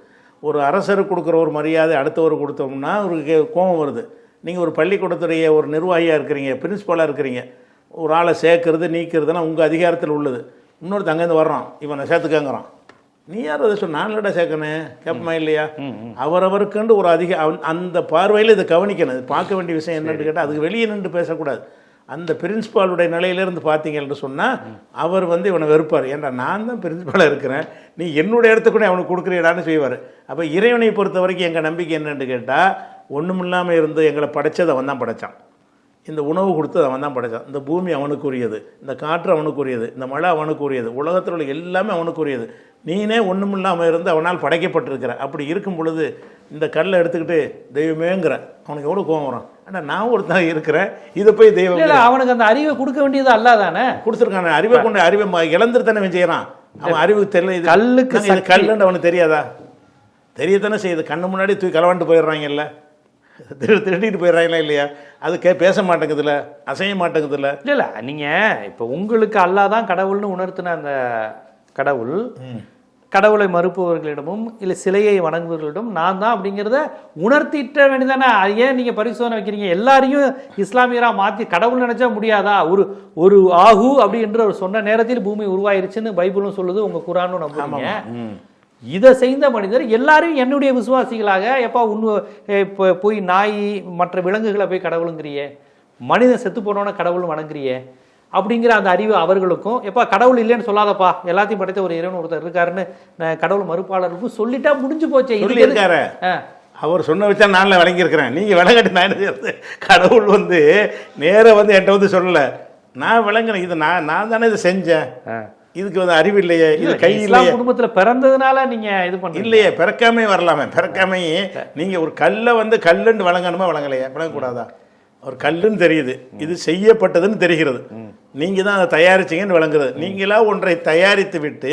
[SPEAKER 2] ஒரு அரசருக்கு கொடுக்குற ஒரு மரியாதை அடுத்தவருக்கு கொடுத்தோம்னா ஒரு கோபம் வருது. நீங்கள் ஒரு பள்ளிக்கூடத்துடைய ஒரு நிர்வாகியாக இருக்கிறீங்க, பிரின்ஸ்பலாக இருக்கிறீங்க, ஒரு ஆளை சேர்க்கறது நீக்கிறதுனா உங்கள் அதிகாரத்தில் உள்ளது. இன்னொருத்த அங்கேருந்து வர்றான், இவனை சேர்த்துக்கங்கிறான், நீ யார் அதை சொன்ன, நான் இல்லடா சேர்க்கணும் கேட்பமா இல்லையா? அவரவருக்குண்டு ஒரு அந்த பார்வையில் இதை கவனிக்கணும். இது பார்க்க வேண்டிய விஷயம் என்னன்னு கேட்டால் அதுக்கு வெளியே நின்று பேசக்கூடாது. அந்த பிரின்ஸ்பாலுடைய நிலையிலேருந்து பார்த்தீங்கன்னு சொன்னால் அவர் வந்து இவனை வெறுப்பார். ஏன்டா நான் தான் பிரின்ஸ்பாலாக இருக்கிறேன், நீ என்னுடைய இடத்துக்கூட அவனுக்கு கொடுக்குறீடான்னு செய்வார். அப்போ இறைவனை பொறுத்த வரைக்கும் எங்கள் நம்பிக்கை என்னென்னு கேட்டால், ஒன்றும் இல்லாமல் இருந்து எங்களை படைச்சது அவன் தான் படைத்தான், இந்த உணவு கொடுத்தது அவன் தான் படைத்தான், இந்த பூமி அவனுக்குரியது, இந்த காற்று அவனுக்குரியது, இந்த மழை அவனுக்குரியது, உலகத்தில் உள்ள எல்லாமே அவனுக்குரியது. நீனே ஒன்றும் இல்லாமல் இருந்து அவனால் படைக்கப்பட்டிருக்கிற. அப்படி இருக்கும் பொழுது இந்த கல்லை எடுத்துக்கிட்டு தெய்வமேங்கிற, அவனுக்கு எவ்வளோ கோவம் வரும்? ஆனால் நான் ஒருத்தன் இருக்கிறேன், இதை போய் தெய்வம்.
[SPEAKER 1] அவனுக்கு அந்த அறிவை கொடுக்க வேண்டியது அல்ல தானே கொடுத்துருக்கான.
[SPEAKER 2] அறிவை கொண்டு அறிவை இழந்துட்டு தானே செய்யறான். அவன் அறிவு தெரியல, இது கல்லுக்கு இது கல்லுன்னு அவனுக்கு தெரியாதா? தெரியத்தானே செய்யுது. கண்ணு முன்னாடி தூக்கி களவாண்டு போயிடுறாங்கல்ல, திருடிட்டு போயிடுறாங்களா இல்லையா? அது பேச மாட்டேங்குதுல்ல, அசைய மாட்டேங்குதுல்ல.
[SPEAKER 1] இல்லை நீங்கள் இப்போ உங்களுக்கு அல்லா தான் கடவுள்னு உணர்த்தின அந்த கடவுள், கடவுளை மறுப்பவர்களிடமும் இல்லை சிலையை வணங்குபவர்களிடம் நான் தான் அப்படிங்கிறத உணர்த்திட்ட வேண்டியதானே. ஏன் நீங்கள் பரிசோதனை வைக்கிறீங்க? எல்லாரையும் இஸ்லாமியராக மாற்றி கடவுள் நினைச்சா முடியாதா? ஒரு ஆகு அப்படி என்று அவர் சொன்ன நேரத்தில் பூமி உருவாயிருச்சுன்னு பைபிளும் சொல்லுது, உங்கள் குரானும் நம்புறீங்க. இதை செய்த மனிதர் எல்லாரையும் என்னுடைய விசுவாசிகளாக எப்பா இப்போ போய் நாய் மற்ற விலங்குகளை போய் கடவுளுங்கிறியே, மனிதன் செத்து போனோன்னா கடவுள் வணங்குறியே அப்படிங்கிற அந்த அறிவு அவர்களுக்கும், எப்பா கடவுள் இல்லைன்னு சொல்லாதப்பா, எல்லாத்தையும் படைத்த ஒரு இறைவன் ஒருத்தர் இருக்காருன்னு கடவுள் மறுப்பாளருக்கும் சொல்லிட்டா முடிஞ்சு போச்சே.
[SPEAKER 2] இருக்காரு அவர் சொன்ன வச்சா நான் விளங்கியிருக்கிறேன், நீங்கள் விளங்கட்டு நான் என்ன செய்யறது? கடவுள் வந்து நேராக வந்து என்கிட்ட வந்து சொல்லலை, நான் விளங்குறேன், இது நான் தானே இதை செஞ்சேன், இதுக்கு வந்து அறிவு இல்லையே, இது கையில்
[SPEAKER 1] குடும்பத்தில் பிறந்ததுனால நீங்கள் இது பண்ண
[SPEAKER 2] இல்லையே, பிறக்காமே வரலாமே. பிறக்காமையே நீங்கள் ஒரு கல்லை வந்து கல்லுன்னு வழங்கணுமா வழங்கலையா? வழங்கக்கூடாதா? ஒரு கல்லுன்னு தெரியுது, இது செய்யப்பட்டதுன்னு தெரிகிறது, நீங்கள் தான் அதை தயாரிச்சிங்கன்னு விளங்குறது. நீங்களா ஒன்றை தயாரித்து விட்டு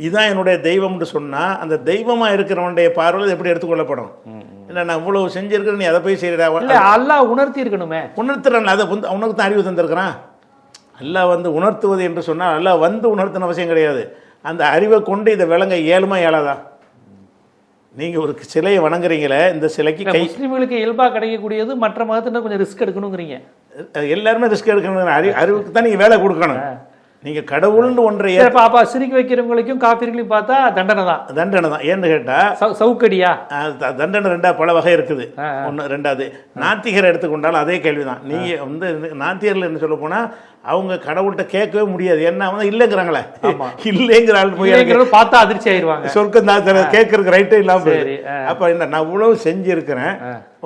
[SPEAKER 2] இதுதான் என்னுடைய தெய்வம்னு சொன்னால் அந்த தெய்வமாக இருக்கிறவனுடைய பார்வையில் எப்படி எடுத்துக்கொள்ளப்படும்? இல்லை நான் இவ்வளவு செஞ்சிருக்கிறேன், நீ அதை போய் செய்யறா?
[SPEAKER 1] அல்லாஹ் உணர்த்தி இருக்கணுமே.
[SPEAKER 2] உணர்த்துறான், அதை வந்து அவனுக்கு தான் அறிவு தந்திருக்கிறான். அல்லாஹ் வந்து உணர்த்துவது என்று சொன்னால் அல்லாஹ் வந்து உணர்த்தின அவசியம் கிடையாது. அந்த அறிவை கொண்டு இதை விளங்க இயலுமா இயலாதா? நீங்கள் ஒரு சிலையை வணங்குறீங்களே, இந்த சிலைக்கு
[SPEAKER 1] முஸ்லீம்களுக்கு இயல்பாக கிடைக்கக்கூடியது மற்ற மதத்தினர் கொஞ்சம் ரிஸ்க் எடுக்கணுங்கிறீங்க.
[SPEAKER 2] எல்லாருமே ரிஸ்க் எடுக்கணும், அறிவுக்கு தான் நீங்கள் வேலை கொடுக்கணும். நீங்கள் கடவுள்னு ஒன்றை
[SPEAKER 1] பாப்பா சிரிக்க வைக்கிறவங்களுக்கும் காப்பீர்களையும் பார்த்தா தண்டனை தான்.
[SPEAKER 2] ஏன்னு கேட்டால்
[SPEAKER 1] சவுக்கடியா
[SPEAKER 2] தண்டனை ரெண்டா பல வகை இருக்குது. ஒன்று ரெண்டாவது நாத்திகரை எடுத்துக்கொண்டாலும் அதே கேள்விதான். நீங்கள் வந்து நாத்திகரில் என்ன சொல்ல போனால் அவங்க கடவுள்கிட்ட கேட்கவே முடியாது, என்ன வந்து இல்லைங்கிறாங்களே, இல்லைங்கிற ஆள் போய்
[SPEAKER 1] பார்த்தா அதிர்ச்சி ஆயிடுவாங்க,
[SPEAKER 2] சொர்க்கம் தான் கேட்கறதுக்கு ரைட்டே இல்லாமல். அப்போ என்ன நான் இவ்வளவு செஞ்சுருக்கிறேன்,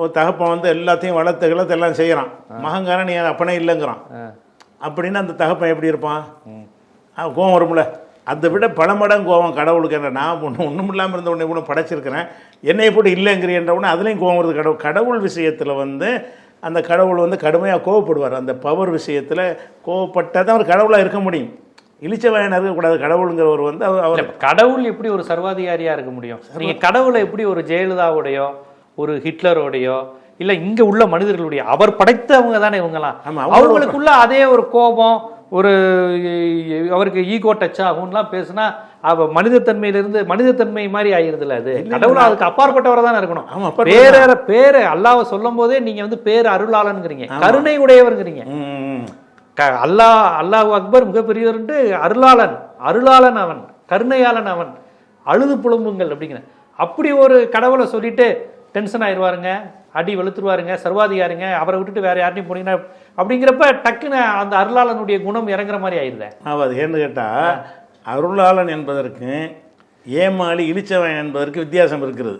[SPEAKER 2] ஒரு தகப்பன் வந்து எல்லாத்தையும் வளர்த்து எல்லாம் செய்கிறான், மகங்காரன் நீ அப்பனே இல்லைங்கிறான் அப்படின்னு அந்த தகப்பன் எப்படி இருப்பான்? கோவம் வரும்ல. அதை விட பல மடங்கு கோவம் கடவுளுக்கு. என்ன நான் ஒன்றும் இல்லாமல் இருந்த உடனே கூட படைச்சிருக்கிறேன், என்னையை போட்டு இல்லைங்கிறன்ற உடனே அதுலேயும் கோவம் வருது. கடவுள் விஷயத்தில் வந்து அந்த கடவுள் வந்து கடுமையாக கோவப்படுவார். அந்த பவர் விஷயத்தில் கோவப்பட்டால் தான் அவர் கடவுளாக இருக்க முடியும். இழிச்சவாயனாக இருக்கக்கூடாது. கடவுளுங்கிறவர் வந்து அவர்
[SPEAKER 1] கடவுள் எப்படி ஒரு சர்வாதிகாரியாக இருக்க முடியும்? நீங்கள் கடவுளை எப்படி ஒரு ஜெயலலிதாவோடையோ ஒரு ஹிட்லரோடையோ இல்லை இங்கே உள்ள மனிதர்களுடைய அவர் படைத்தவங்க தானே இவங்கலாம், அவங்களுக்குள்ள அதே ஒரு கோபம் ஒரு அவருக்கு ஈகோ டச் ஆகும்லாம் பேசுனா அவ மனிதத்தன்மையிலிருந்து மனிதத்தன்மை மாதிரி ஆயிருதுல. அது கடவுள் அதுக்கு அப்பாற்பட்டவரை தானே இருக்கணும். பேரு அல்லாஹ்வை சொல்லும் போதே நீங்க வந்து பேரு அருளாளனுங்கிறீங்க, கருணை உடையவர்ங்கிறீங்க. அல்லாஹ் அக்பர் மிகப்பெரியவர்ன்ட்டு அருளாளன் அவன், கருணையாளன் அவன், அழுது புலம்புங்கள் அப்படிங்கிற அப்படி ஒரு கடவுளை சொல்லிட்டு டென்ஷன் ஆயிடுவாருங்க, அடி வெளுத்துருவாருங்க, சர்வாதிகாரிங்க, அவரை விட்டுட்டு வேற யார்ட்டையும் போனீங்கன்னா அப்படிங்கிறப்ப டக்குன்னு அந்த அருளாளனுடைய குணம் இறங்குற மாதிரி ஆயிடுது.
[SPEAKER 2] அது ஏன்னு கேட்டால் அருளாளன் என்பதற்கு ஏமாளி இழிச்சவன் என்பதற்கு வித்தியாசம் இருக்கிறது.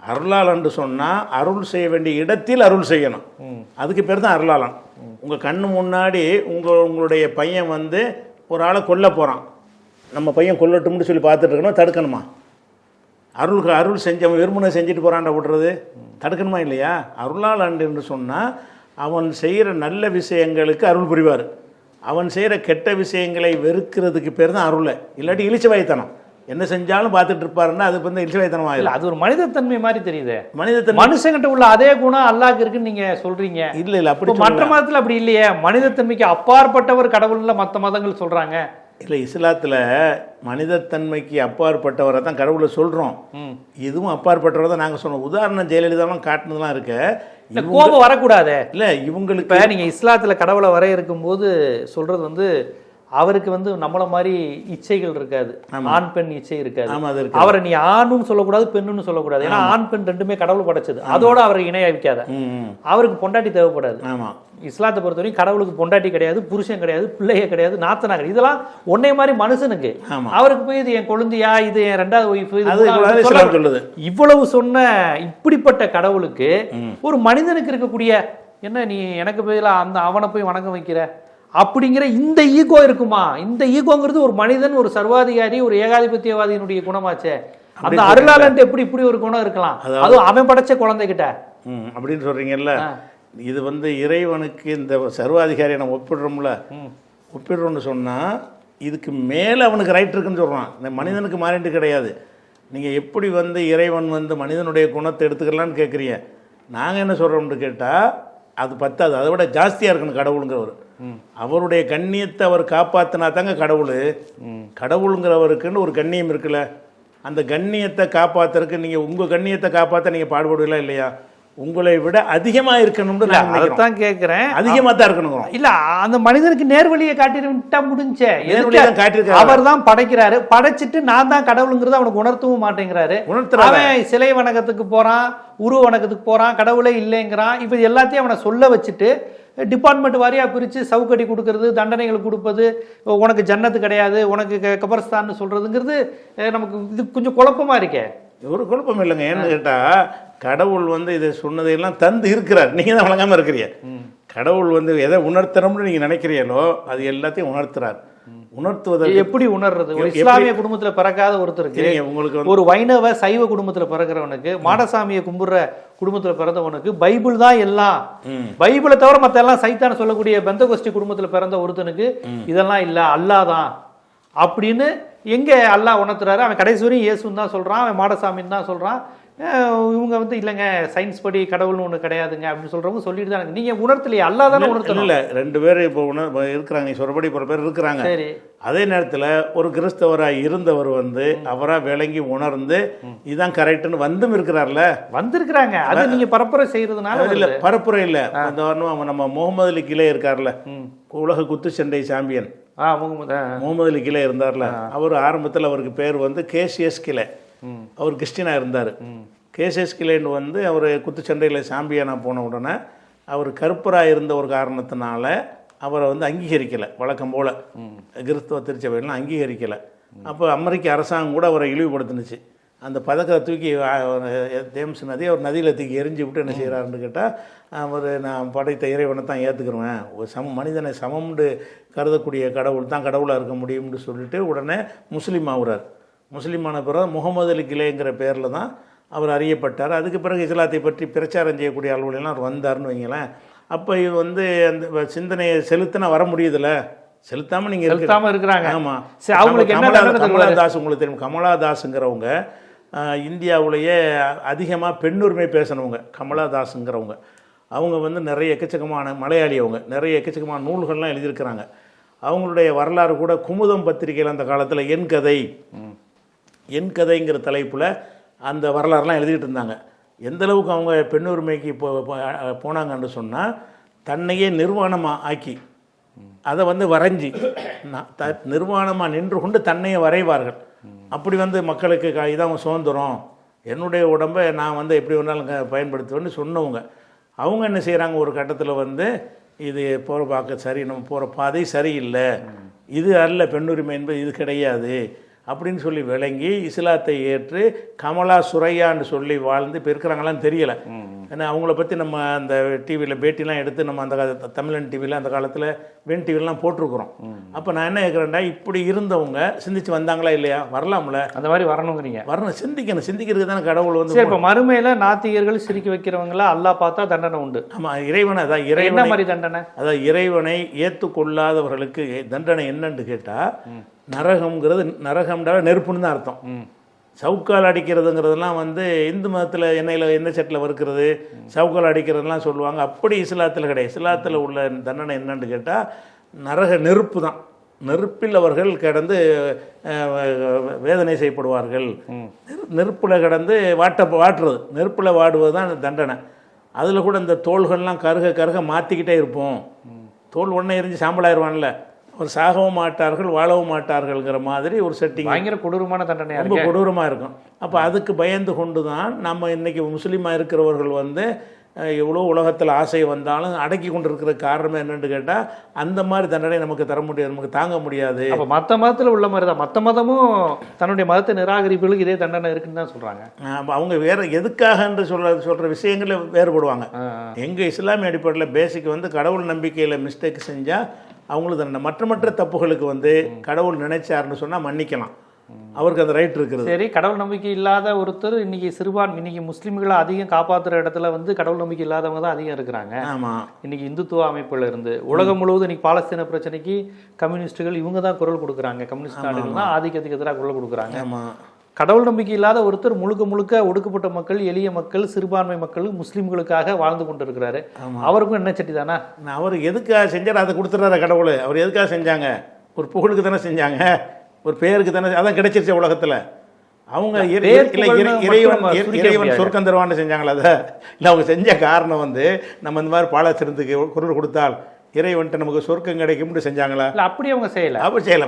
[SPEAKER 2] அருளாளன் சொன்னால் அருள் செய்ய வேண்டிய இடத்தில் அருள் செய்யணும், அதுக்கு பேர் தான் அருளாளன். உங்கள் கண்ணு முன்னாடி உங்களுடைய பையன் வந்து ஒரு ஆளை கொல்ல போகிறான், நம்ம பையன் கொல்லட்டும்னு சொல்லி பார்த்துட்டு இருக்கணும், தடுக்கணுமா? அருள் செஞ்சவன் விரும்பின செஞ்சுட்டு போகிறான்டா விட்றது, தடுக்கணுமா இல்லையா? அருளாளன் என்று சொன்னால் அவன் செய்கிற நல்ல விஷயங்களுக்கு அருள் புரிவார், அவன் செய்கிற கெட்ட விஷயங்களை வெறுக்கிறதுக்கு பேர் தான் அருளை. இல்லாட்டி இழிச்ச வயத்தனம், என்ன செஞ்சாலும் பார்த்துட்டு இருப்பாருன்னா அது வந்து இழிச்ச வயத்தனம் ஆகல. அது
[SPEAKER 1] ஒரு மனிதத்தன்மை மாதிரி தெரியுது.
[SPEAKER 2] மனிதத்தன்மை
[SPEAKER 1] மனுஷங்கிட்ட உள்ள அதே குணம் அல்லாஹ்க்கு இருக்குன்னு நீங்க சொல்றீங்க.
[SPEAKER 2] இல்லை அப்படி
[SPEAKER 1] மற்ற மதத்தில் அப்படி இல்லையே, மனிதத்தன்மைக்கு அப்பாற்பட்டவர் கடவுள்ல மற்ற மதங்கள் சொல்றாங்க.
[SPEAKER 2] இல்லை, இஸ்லாத்தில் மனிதத்தன்மைக்கு அப்பாற்பட்டவரை தான் கடவுளை சொல்கிறோம், இதுவும் அப்பாற்பட்டவரை தான் நாங்கள் சொல்கிறோம். உதாரணம் ஜெயலலிதாலாம் காட்டினதுலாம் இருக்க,
[SPEAKER 1] கோபம் வரக்கூடாது.
[SPEAKER 2] இல்லை இவங்களுக்கு
[SPEAKER 1] நீங்கள் இஸ்லாத்தில் கடவுளை வரையறுக்கும் போது சொல்கிறது வந்து அவருக்கு வந்து நம்மள மாதிரி இச்சைகள் இருக்காது, ஆண் பெண் இச்சை இருக்காது. அவரை நீ ஆணும் சொல்லக்கூடாது பெண்ணுன்னு சொல்லக்கூடாது, ஏன்னா ஆண் பெண் ரெண்டுமே கடவுள் படைச்சது, அதோட அவரை இணைய வைக்காத. அவருக்கு பொண்டாட்டி தேவைப்படாது. இஸ்லாத்தை பொறுத்தவரைக்கும் கடவுளுக்கு பொண்டாட்டி கிடையாது, புருஷன் கிடையாது, பிள்ளைய கிடையாது, நாத்தனா கிடையாது, இதெல்லாம் ஒன்னே மாதிரி மனுஷனுக்கு. அவருக்கு போய் இது என் கொழுந்தியா, இது என் ரெண்டாவது ஒய்ஃப், இவ்வளவு சொன்ன இப்படிப்பட்ட கடவுளுக்கு ஒரு மனிதனுக்கு இருக்கக்கூடிய என்ன நீ எனக்கு போய் அந்த அவனை போய் வணக்கம் வைக்கிற அப்படிங்கிற இந்த ஈகோ இருக்குமா? இந்த ஈகோங்கிறது ஒரு மனிதன், ஒரு சர்வாதிகாரி, ஒரு ஏகாதிபத்தியவாதியினுடைய குணமாச்சே. அந்த அருளாளன் எப்படி இப்படி ஒரு குணம் இருக்கலாம்? அதுவும் அவன் படைச்ச குழந்தைகிட்ட
[SPEAKER 2] அப்படின்னு சொல்றீங்கல்ல. இது வந்து இறைவனுக்கு இந்த சர்வாதிகாரியை நம்ம ஒப்பிடுறோம்னு சொன்னால் இதுக்கு மேலே அவனுக்கு ரைட் இருக்குன்னு சொல்கிறான். இந்த மனிதனுக்கு மாறிட்டு கிடையாது. நீங்கள் எப்படி வந்து இறைவன் வந்து மனிதனுடைய குணத்தை எடுத்துக்கலான்னு கேட்குறீங்க. நாங்கள் என்ன சொல்கிறோம்னு கேட்டால் அது பத்தாது, அதை விட ஜாஸ்தியாக இருக்கணும் கடவுளுங்கிறவர். அவருடைய கண்ணியத்தை அவர் காப்பாற்றினா தாங்க கடவுள். கடவுளுங்கிறவருக்குன்னு ஒரு கண்ணியம் இருக்குல்ல, அந்த கண்ணியத்தை காப்பாற்றுறதுக்கு நீங்கள் உங்கள் கண்ணியத்தை காப்பாற்ற நீங்கள் பாடுபடுவீங்களா இல்லையா? உங்களை விட அதிகமாக இருக்கணும்னு
[SPEAKER 1] அதைத்தான் கேட்குறேன்.
[SPEAKER 2] அதிகமாக தான் இருக்கணும்.
[SPEAKER 1] இல்லை அந்த மனிதனுக்கு நேர்வழியை காட்டிட்டா முடிஞ்சே.
[SPEAKER 2] காட்டியிருக்காரு,
[SPEAKER 1] அவர் தான் படைக்கிறாரு, படைச்சிட்டு நான் தான் கடவுளுங்கிறத அவனுக்கு உணர்த்தவும் மாட்டேங்கிறாரு. அவன் சிலை வணக்கத்துக்கு போகிறான், உருவ வணக்கத்துக்கு போகிறான், கடவுளே இல்லைங்கிறான். இப்போ எல்லாத்தையும் அவனை சொல்ல வச்சுட்டு டிபார்ட்மெண்ட் வாரியாக பிரித்து சவுக்கடி கொடுக்கறது, தண்டனைகள் கொடுப்பது, உனக்கு ஜன்னத்து கிடையாது, உனக்கு கபர்ஸ்தான்னு சொல்கிறதுங்கிறது நமக்கு இது கொஞ்சம் குழப்பமாக இருக்கே.
[SPEAKER 2] ஒரு குழப்பம் இல்லைங்க. ஏன்னு கேட்டால் கடவுள் வந்து இதை சொன்னதையெல்லாம் தந்து இருக்கிறார், நீங்கள் தான் வழங்காமல் இருக்கிறீங்க. கடவுள் வந்து எதை உணர்த்தணும்னு நீங்கள் நினைக்கிறீங்களோ அது எல்லாத்தையும் உணர்த்துறார். உணர்த்துவதற்கு
[SPEAKER 1] எப்படி உணர்றது? ஒரு இஸ்லாமிய குடும்பத்துல பிறக்காத ஒருத்தருக்கு, உங்களுக்கு ஒரு வைணவ சைவ குடும்பத்துல பிறக்கிறவனுக்கு, மாடசாமியை கும்பிடுற குடும்பத்துல பிறந்தவனுக்கு பைபிள் தான் எல்லாம், பைபிளை தவிர மத்த எல்லாம் சைத்தான சொல்லக்கூடிய பெந்தகோஸ்தி குடும்பத்துல பிறந்த ஒருத்தனுக்கு இதெல்லாம் இல்ல அல்லாஹ் தான் அப்படின்னு எங்க அல்லாஹ் உணர்த்துறாரு? அவன் கடைசி வரையும் இயேசுன்னு தான் சொல்றான், அவன் மாடசாமின்னு தான் சொல்றான். இவங்க வந்து இல்லைங்க சயின்ஸ் படி கடவுள்னு ஒன்று கிடையாதுங்க அப்படின்னு சொல்றவங்க சொல்லிட்டு தான். நீங்க உணர்த்தலையே, அல்லா தானே உணர்த்தல. இல்லை,
[SPEAKER 2] ரெண்டு பேர் இப்போ இருக்கிறாங்க, நீ சொல்றபடி பல பேர் இருக்கிறாங்க.
[SPEAKER 1] சரி,
[SPEAKER 2] அதே நேரத்தில் ஒரு கிறிஸ்தவராக இருந்தவர் வந்து அவராக விளங்கி உணர்ந்து இதுதான் கரெக்டுன்னு வந்தும் இருக்கிறார்ல,
[SPEAKER 1] வந்திருக்கிறாங்க. அது நீங்க பரப்புரை செய்யறதுனால
[SPEAKER 2] இல்லை, பரப்புரை இல்லை. நம்ம முகமது அலி கிலே இருக்கார்ல, உலக குத்துச்சண்டை சாம்பியன் முகமது அலி கிலே இருந்தார்ல, அவர் ஆரம்பத்தில் அவருக்கு பேர் வந்து கேசியஸ் கிலே, அவர் கிறிஸ்டினாக இருந்தார். கேசியஸ் கிலேன்னு வந்து அவர் குத்துச்சண்டையில் சாம்பியனாக போன உடனே அவர் கருப்பராக இருந்த ஒரு காரணத்தினால அவரை வந்து அங்கீகரிக்கலை, வழக்கம் போல் கிறிஸ்தவ திருச்சபையெல்லாம் அங்கீகரிக்கலை. அப்போ அமெரிக்க அரசாங்கம் கூட அவரை இழிவுபடுத்துனுச்சு. அந்த பதக்கத்தை தூக்கி தேம்ஸ் நதி அவர் நதியில் தூக்கி எரிஞ்சு விட்டு என்ன செய்கிறாருன்னு கேட்டால், அவர் நான் படைத்த இறைவனை தான் ஏற்றுக்கிறேன், ஒரு மனிதனை சமம்னு கருதக்கூடிய கடவுள் தான் கடவுளாக இருக்க முடியும்னு சொல்லிட்டு உடனே முஸ்லீம் ஆகுறார். முஸ்லீமான பிறகு முகமது அலி கிலேங்கிற பேரில் தான் அவர் அறியப்பட்டார். அதுக்கு பிறகு இஸ்லாத்தை பற்றி பிரச்சாரம் செய்யக்கூடிய அளவுலாம் அவர் வந்தார்னு வைங்களேன். அப்போ இது வந்து அந்த சிந்தனையை செலுத்தினா வர முடியுதுல்ல, செலுத்தாமல் நீங்கள்
[SPEAKER 1] இருக்கிறாங்க.
[SPEAKER 2] ஆமாம், அவங்களுக்கு கமலாதாஸ் உங்களுக்கு தெரியும். கமலாதாஸுங்கிறவங்க இந்தியாவிலேயே அதிகமாக பெண்ணுரிமை பேசினவங்க கமலாதாஸுங்கிறவங்க. அவங்க வந்து நிறைய எக்கச்சக்கமான மலையாளி, அவங்க நிறைய எக்கச்சக்கமான நூல்கள்லாம் எழுதியிருக்கிறாங்க. அவங்களுடைய வரலாறு கூட குமுதம் பத்திரிகையில் அந்த காலத்தில் என் கதைங்கிற தலைப்பில் அந்த வரலாறுலாம் எழுதிட்டு இருந்தாங்க. எந்தளவுக்கு அவங்க பெண் உரிமைக்கு போனாங்கன்னு சொன்னால், தன்னையே நிர்வாணமாக ஆக்கி அதை வந்து வரைஞ்சி நிர்வாணமாக நின்று கொண்டு தன்னையே வரைவார்கள். அப்படி வந்து மக்களுக்கு இதான் சுதந்திரம், என்னுடைய உடம்பை நான் வந்து எப்படி வேணாலும் பயன்படுத்துவேன்னு சொன்னவங்க. அவங்க என்ன செய்கிறாங்க, ஒரு கட்டத்தில் வந்து இது போகிற பார்க்க சரி, நம்ம போகிற பாதை சரியில்லை, இது அல்ல பெண்ணுரிமை என்பது, இது கிடையாது அப்படின்னு சொல்லி விளங்கி இஸ்லாத்தை ஏற்று கமலா சுரையான்னு சொல்லி வாழ்ந்து இப்போ இருக்கிறாங்களான்னு தெரியலை. ஏன்னா அவங்கள பற்றி நம்ம அந்த டிவியில் பேட்டிலாம் எடுத்து நம்ம அந்த தமிழன் டிவியில் அந்த காலத்தில் வென் டிவிலாம் போட்டிருக்கிறோம். அப்போ நான் என்ன கேட்குறேன்டா, இப்படி இருந்தவங்க சிந்திச்சு வந்தாங்களா இல்லையா? வரலாம்ல,
[SPEAKER 1] அந்த மாதிரி வரணுங்கிறீங்க.
[SPEAKER 2] வரணும், சிந்திக்கிறதுக்கு தானே கடவுள் வந்து.
[SPEAKER 1] இப்போ மறுமையில் நாத்திகர்கள் சிரிக்க வைக்கிறவங்கள அல்லாஹ் பார்த்தா தண்டனை உண்டு.
[SPEAKER 2] ஆமாம், இறைவனை அதான்
[SPEAKER 1] என்ன மாதிரி தண்டனை?
[SPEAKER 2] அதான் இறைவனை ஏற்றுக்கொள்ளாதவர்களுக்கு தண்டனை என்னன்னு கேட்டால், நரகம்ன்ற நெருப்புன்னு தான் அர்த்தம். சவுக்கால் அடிக்கிறதுங்கிறதுலாம் வந்து இந்து மதத்தில் எண்ணெய் சட்டில் வறுக்கிறது, சவுக்கால் அடிக்கிறதுலாம் சொல்லுவாங்க. அப்படி இஸ்லாத்தில் கிடையாது. இஸ்லாத்தில் உள்ள தண்டனை என்னன்னு கேட்டால் நரக நெருப்பு தான். நெருப்பில் அவர்கள் கிடந்து வேதனை செய்யப்படுவார்கள். நெருப்பில் கிடந்து வாட்டுறது, நெருப்பில் வாடுவது தான் தண்டனை. அதில் கூட இந்த தோள்கள்லாம் கருக மாற்றிக்கிட்டே இருப்போம். தோல் ஒன்றே எரிஞ்சு சாம்பலாயிருவான்ல, ஒரு சாகவும் மாட்டார்கள் வாழவும் மாட்டார்கள்ங்கிற மாதிரி ஒரு செட்டிங்.
[SPEAKER 1] பயங்கர கொடூரமான தண்டனை,
[SPEAKER 2] ரொம்ப கொடூரமாக இருக்கும். அப்போ அதுக்கு பயந்து கொண்டு தான் நம்ம இன்றைக்கி முஸ்லீமாக இருக்கிறவர்கள் வந்து எவ்வளோ உலகத்தில் ஆசை வந்தாலும் அடக்கி கொண்டு இருக்கிற காரணம் என்னென்னு கேட்டால், அந்த மாதிரி தண்டனை நமக்கு தர முடியாது, நமக்கு தாங்க முடியாது.
[SPEAKER 1] அப்போ மற்ற மதத்தில் உள்ள மாதிரி தான் மற்ற மதமும் தன்னுடைய மதத்தை நிராகரிப்புகளுக்கு இதே தண்டனை இருக்குன்னு தான் சொல்கிறாங்க.
[SPEAKER 2] அவங்க வேறு எதுக்காக என்று சொல்கிற விஷயங்களில் வேறுபடுவாங்க. எங்கள் இஸ்லாமிய அடிப்படையில் பேசிக் வந்து கடவுள் நம்பிக்கையில் மிஸ்டேக் செஞ்சால் அவங்களுக்கு தண்டனை. மற்ற தப்புகளுக்கு வந்து கடவுள் நினைச்சாருன்னு சொன்னால் மன்னிக்கலாம், அவருக்கு அந்த ரைட் இருக்குது.
[SPEAKER 1] சரி, கடவுள் நம்பிக்கை இல்லாத ஒருத்தர் இன்னைக்கு இன்னைக்கு முஸ்லீம்களை அதிகம் காப்பாற்றுற இடத்துல வந்து கடவுள் நம்பிக்கை இல்லாதவங்க தான் அதிகம் இருக்கிறாங்க.
[SPEAKER 2] ஆமாம்,
[SPEAKER 1] இன்னைக்கு இந்துத்துவ அமைப்புல இருந்து உலகம் முழுவதும் இன்னைக்கு பாலஸ்தீன பிரச்சனைக்கு கம்யூனிஸ்டுகள் இவங்க தான் குரல் கொடுக்குறாங்க. கம்யூனிஸ்ட் நாடுகள் தான் ஆதிக்கத்துக்கு எதிராக குரல் கொடுக்குறாங்க.
[SPEAKER 2] ஆமாம்,
[SPEAKER 1] கடவுள் நம்பிக்கை இல்லாத ஒருத்தர் முழுக்க ஒடுக்கப்பட்ட மக்கள், எளிய மக்கள், சிறுபான்மை மக்கள், முஸ்லீம்களுக்காக வாழ்ந்து கொண்டு இருக்கிறாரு. அவருக்கும் என்ன சட்டி தானே?
[SPEAKER 2] அவர் எதுக்காக செஞ்சார் அதை கொடுத்துட்றாரு கடவுள். அவர் எதுக்காக செஞ்சாங்க? ஒரு புகழுக்கு தானே செஞ்சாங்க, ஒரு பேருக்கு தானே. அதான் கிடைச்சிருச்சு உலகத்தில். அவங்க இறைவன் சொர்க்கம் தருவான்னு செஞ்சாங்களா? அதை இல்லை, அவங்க செஞ்ச காரணம் வந்து நம்ம இந்த மாதிரி பாலஸ்தீனத்துக்கு குரல் கொடுத்தால் இறைவன்ட்டு நமக்கு சொர்க்கம் கிடைக்கும்னு செஞ்சாங்களா?
[SPEAKER 1] இல்லை, அப்படி அவங்க செய்யலை.
[SPEAKER 2] அப்படி செய்யலை.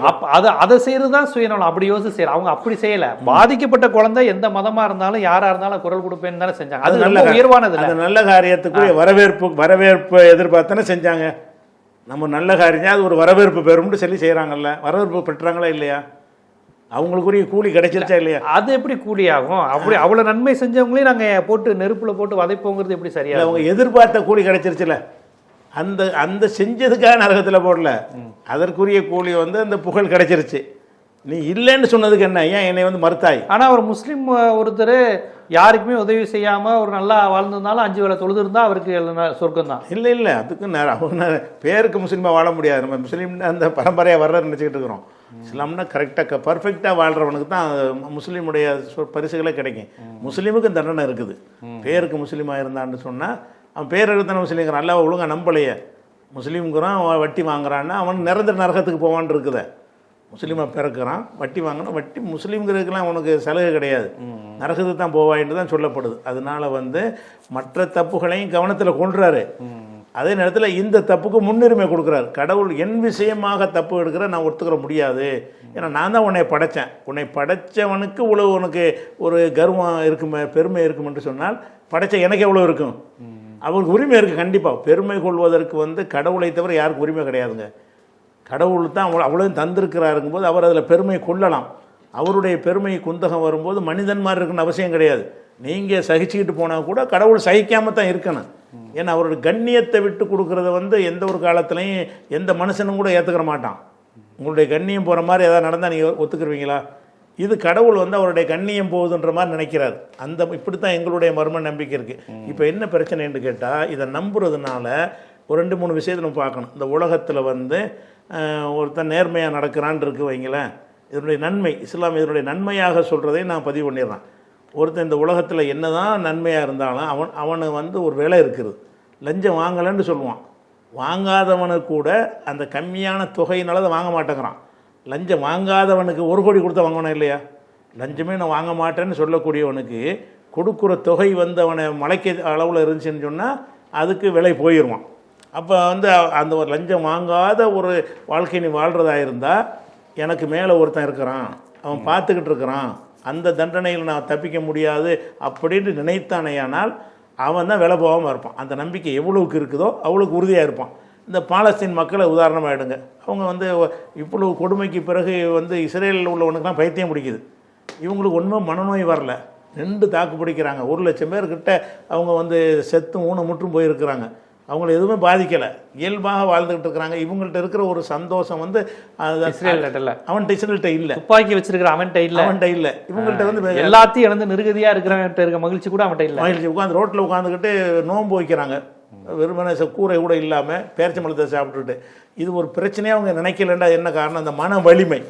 [SPEAKER 1] அதை செய்யறது தான் சுயநலம். அப்படி யோசிச்சு செய்யல, அவங்க அப்படி செய்யலை. பாதிக்கப்பட்ட குழந்தை எந்த மதமாக இருந்தாலும் யாராக இருந்தாலும் குரல் கொடுப்பேன்னு தானே செஞ்சாங்க. அது நல்ல உயர்வானது. அந்த
[SPEAKER 2] நல்ல காரியத்துக்குரிய வரவேற்பு எதிர்பார்த்தானே செஞ்சாங்க. நம்ம நல்ல காரியம் அது ஒரு வரவேற்பு பெறும்னு சொல்லி செய்கிறாங்கல்ல, வரவேற்பு பெற்றாங்களா இல்லையா? அவங்களுக்குரிய கூலி கிடைச்சிருச்சா இல்லையா? அது
[SPEAKER 1] எப்படி கூலி ஆகும்? அப்படி அவ்வளோ நன்மை செஞ்சவங்களையும் நாங்கள் போட்டு நெருப்பில் போட்டு வதைப்போங்கிறது எப்படி சரியா?
[SPEAKER 2] அவங்க எதிர்பார்த்த கூலி கிடைச்சிருச்சுல, அந்த செஞ்சதுக்காக நரகத்தில் போடல, அதற்குரிய கூலி வந்து அந்த புகழ் கிடைச்சிருச்சு. நீ இல்லைன்னு சொன்னதுக்கு என்ன, ஏன் என்னை வந்து மறுத்தாய்?
[SPEAKER 1] ஆனால் ஒரு முஸ்லீம் ஒருத்தர் யாருக்குமே உதவி செய்யாமல் ஒரு நல்லா வாழ்ந்திருந்தாலும் 5 வேளை தொழுது இருந்தால் அவருக்கு சொர்க்கம் தான்.
[SPEAKER 2] இல்லை, அதுக்கு அவங்க பேருக்கு முஸ்லீமாக வாழ முடியாது. நம்ம முஸ்லீம் அந்த பரம்பரையாக வர்றதுன்னு நினச்சிக்கிட்டு இருக்கிறோம். இஸ்லாம்னா கரெக்டாக பர்ஃபெக்டாக வாழ்கிறவனுக்கு தான் முஸ்லீமுடைய பரிசுகளே கிடைக்கும். முஸ்லீமுக்கு தண்டனை இருக்குது. பேருக்கு முஸ்லீமாக இருந்தான்னு சொன்னால் அவன் பேர் எடுத்தான முஸ்லீம்ங்கிறான், நல்லா ஒழுங்காக நம்பலையே, முஸ்லீம்ங்கிறான் வட்டி வாங்குறான்னா அவன் நிரந்தர நரகத்துக்கு போவான்னு இருக்குத. முஸ்லீமாக பிறக்கிறான், வட்டி வாங்கணும், வட்டி முஸ்லீம்ங்கிறதுக்கெல்லாம் அவனுக்கு சலுகை கிடையாது, நரகத்துக்கு தான் போவாயின்னு தான் சொல்லப்படுது. அதனால வந்து மற்ற தப்புகளையும் கவனத்தில் கொண்டுறாரு. அதே நேரத்தில் இந்த தப்புக்கு முன்னுரிமை கொடுக்குறாரு. கடவுள் என் விஷயமாக தப்பு எடுக்கிற நான் ஒத்துக்கிற முடியாது, ஏன்னா நான் தான் உன்னை படைத்தேன், உன்னை படைத்தவனுக்கு இவ்வளோ உனக்கு ஒரு கர்வம் இருக்குமே, பெருமை இருக்கும் என்று சொன்னால் படைத்த எனக்கு எவ்வளோ இருக்கும்? அவருக்கு உரிமை இருக்குது. கண்டிப்பாக பெருமை கொள்வதற்கு வந்து கடவுளை தவிர யாருக்கு உரிமை கிடையாதுங்க. கடவுள் தான் அவ்வளோ தந்திருக்கிறாருங்கும் போது அவர் அதில் பெருமை கொள்ளலாம். அவருடைய பெருமை குந்தகம் வரும்போது மனிதன் மாதிரி இருக்குன்னு அவசியம் கிடையாது. நீங்கள் சகிச்சுக்கிட்டு போனால் கூட கடவுள் சகிக்காமல் தான் இருக்கணும். ஏன்னா அவருடைய கண்ணியத்தை விட்டு கொடுக்குறத வந்து எந்த ஒரு காலத்துலையும் எந்த மனுஷனும் கூட ஏற்றுக்கிற மாட்டான். உங்களுடைய கண்ணியம் போகிற மாதிரி எதாவது நடந்தால் நீங்கள் ஒத்துக்குருவீங்களா? இது கடவுள் வந்து அவருடைய கண்ணியம் போகுதுன்ற மாதிரி நினைக்கிறார். இப்படி தான் எங்களுடைய மர்ம நம்பிக்கை இருக்குது. இப்போ என்ன பிரச்சனைன்னு கேட்டால், இதை நம்புறதுனால ஒரு 2-3 விஷயத்தை நம்ம பார்க்கணும். இந்த உலகத்தில் வந்து ஒருத்தன் நேர்மையாக நடக்கிறான் இருக்கு வைங்களேன், இதனுடைய நன்மை, இஸ்லாம் இதனுடைய நன்மையாக சொல்கிறதையும் நான் பதிவு பண்ணிடுறேன். ஒருத்தன் இந்த உலகத்தில் என்ன தான் நன்மையாக இருந்தாலும் அவனுக்கு வந்து ஒரு வேலை இருக்குது, லஞ்சம் வாங்கலைன்னு சொல்லுவான். வாங்காதவனுக்கு கூட அந்த கம்மியான தொகையினால அதை வாங்க மாட்டேங்கிறான். லஞ்சம் வாங்காதவனுக்கு 1 கோடி கொடுத்தா வாங்கணும் இல்லையா? லஞ்சமே நான் வாங்க மாட்டேன்னு சொல்லக்கூடியவனுக்கு கொடுக்குற தொகை வந்து அவனை மலைக்கு அளவில் இருந்துச்சுன்னு சொன்னால் அதுக்கு விலை போயிடுவான். அப்போ வந்து அந்த ஒரு லஞ்சம் வாங்காத ஒரு வாழ்க்கை நீ வாழ்கிறதா இருந்தால் எனக்கு மேலே ஒருத்தன் இருக்கிறான், அவன் பார்த்துக்கிட்டு இருக்கிறான், அந்த தண்டனையில் நான் தப்பிக்க முடியாது அப்படின்னு நினைத்தானேயானால் அவன் தான் விலை போகாமல் இருப்பான். அந்த நம்பிக்கை எவ்வளவுக்கு இருக்குதோ அவ்வளோக்கு உறுதியாக இருப்பான். இந்த பாலஸ்தீன் மக்களை உதாரணமாக எடுங்க. அவங்க வந்து இவ்வளவு கொடுமைக்கு பிறகு வந்து இஸ்ரேலில் உள்ளவனுக்குலாம் பைத்தியம் பிடிக்குது. இவங்களுக்கு ஒன்றுமே மனநோய் வரல, 2 தாக்கு பிடிக்கிறாங்க. 1,00,000 பேர்கிட்ட அவங்க வந்து செத்தும் ஊனமுற்றும் போயிருக்கிறாங்க. அவங்கள எதுவுமே பாதிக்கலை, இயல்பாக வாழ்ந்துகிட்டு இருக்கிறாங்க. இவங்கள்ட்ட இருக்கிற ஒரு சந்தோஷம் வந்து அவன்கிட்ட இஸ்ரேல்கிட்ட இல்லை.
[SPEAKER 1] துப்பாக்கி வச்சிருக்கிற அவன்கிட்ட இல்லை. இவங்கள்ட்ட வந்து எல்லாத்தையும் இழந்து நிருகதியாக இருக்கிறவன்கிட்ட இருக்க மகிழ்ச்சி கூட அவன்கிட்ட இல்லை.
[SPEAKER 2] மகிழ்ச்சி உட்காந்து ரோட்டில் உட்காந்துக்கிட்டு நோன்பு வைக்கிறாங்க, வெறுமனே கூரை கூட இல்லாமல் பேரிச்சம்பழத்தை சாப்பிட்டுட்டு. இது ஒரு பிரச்சனையாக அவங்க நினைக்கலண்டா என்ன காரணம்? அந்த மன வலிமை.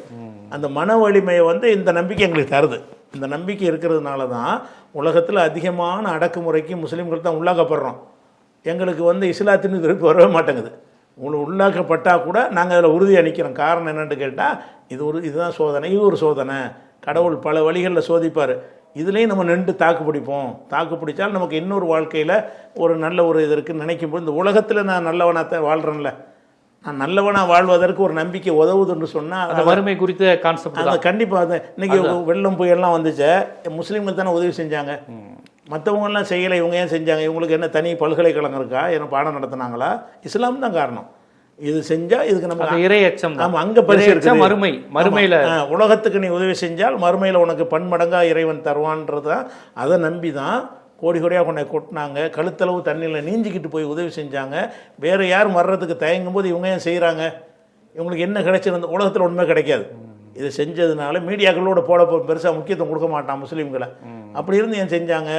[SPEAKER 2] அந்த மன வலிமையை வந்து இந்த நம்பிக்கை எங்களுக்கு தருது. இந்த நம்பிக்கை இருக்கிறதுனால தான் உலகத்தில் அதிகமான அடக்குமுறைக்கு முஸ்லீம்கள் தான் உள்ளாக்கப்படுறோம். எங்களுக்கு வந்து இஸ்லாத்தின் விருப்பி வரவே மாட்டேங்குது. உங்களுக்கு உள்ளாக்கப்பட்டால் கூட நாங்கள் அதில் உறுதியாக நிற்கிறோம். காரணம் என்னென்னு கேட்டால் இதுதான் சோதனை, இது ஒரு சோதனை. கடவுள் பல வழிகளில் சோதிப்பார். இதுலேயும் நம்ம நின்று தாக்கு பிடிப்போம். தாக்கு பிடிச்சால் நமக்கு இன்னொரு வாழ்க்கையில் ஒரு நல்ல ஒரு இது இருக்குன்னு நினைக்கும்போது, இந்த உலகத்தில் நான் நல்லவனாக வாழ்கிறேன்ல, நான் நல்லவனாக வாழ்வதற்கு ஒரு நம்பிக்கை உதவுதுன்னு சொன்னால்
[SPEAKER 1] அந்த வறுமை குறித்த கான்செப்ட்
[SPEAKER 2] அதை கண்டிப்பாக அது இன்றைக்கி வெள்ளம் புயல்லாம் வந்துச்சு, முஸ்லீம்கள் தானே உதவி செஞ்சாங்க, மற்றவங்கெல்லாம் செய்யலை. இவங்க ஏன் செஞ்சாங்க? இவங்களுக்கு என்ன தனி பல்கலைக்கழகம் இருக்கா? என்ன பாடம் நடத்தினாங்களா? இஸ்லாம் தான் காரணம். இது செஞ்சால் இதுக்கு நம்ம
[SPEAKER 1] இறை அச்சம்.
[SPEAKER 2] ஆமாம், அங்கே பரிசு இருக்குது.
[SPEAKER 1] மறுமையில்
[SPEAKER 2] உலகத்துக்கு நீ உதவி செஞ்சால் மறுமையில் உனக்கு பன்மடங்காக இறைவன் தருவான்றது தான். அதை நம்பி தான் கோடி கோடியாக கொண்டை கொட்டினாங்க, கழுத்தளவு தண்ணியில் நீஞ்சிக்கிட்டு போய் உதவி செஞ்சாங்க. வேறு யாரும் வர்றதுக்கு தயங்கும் போது இவங்க ஏன் செய்கிறாங்க? இவங்களுக்கு என்ன கிடைச்சிருந்த உலகத்தில் ஒன்றுமே கிடைக்காது. இதை செஞ்சதுனால மீடியாக்களோட போட பெருசாக முக்கியத்துவம் கொடுக்க மாட்டான் முஸ்லீம்களை. அப்படி இருந்து ஏன் செஞ்சாங்க?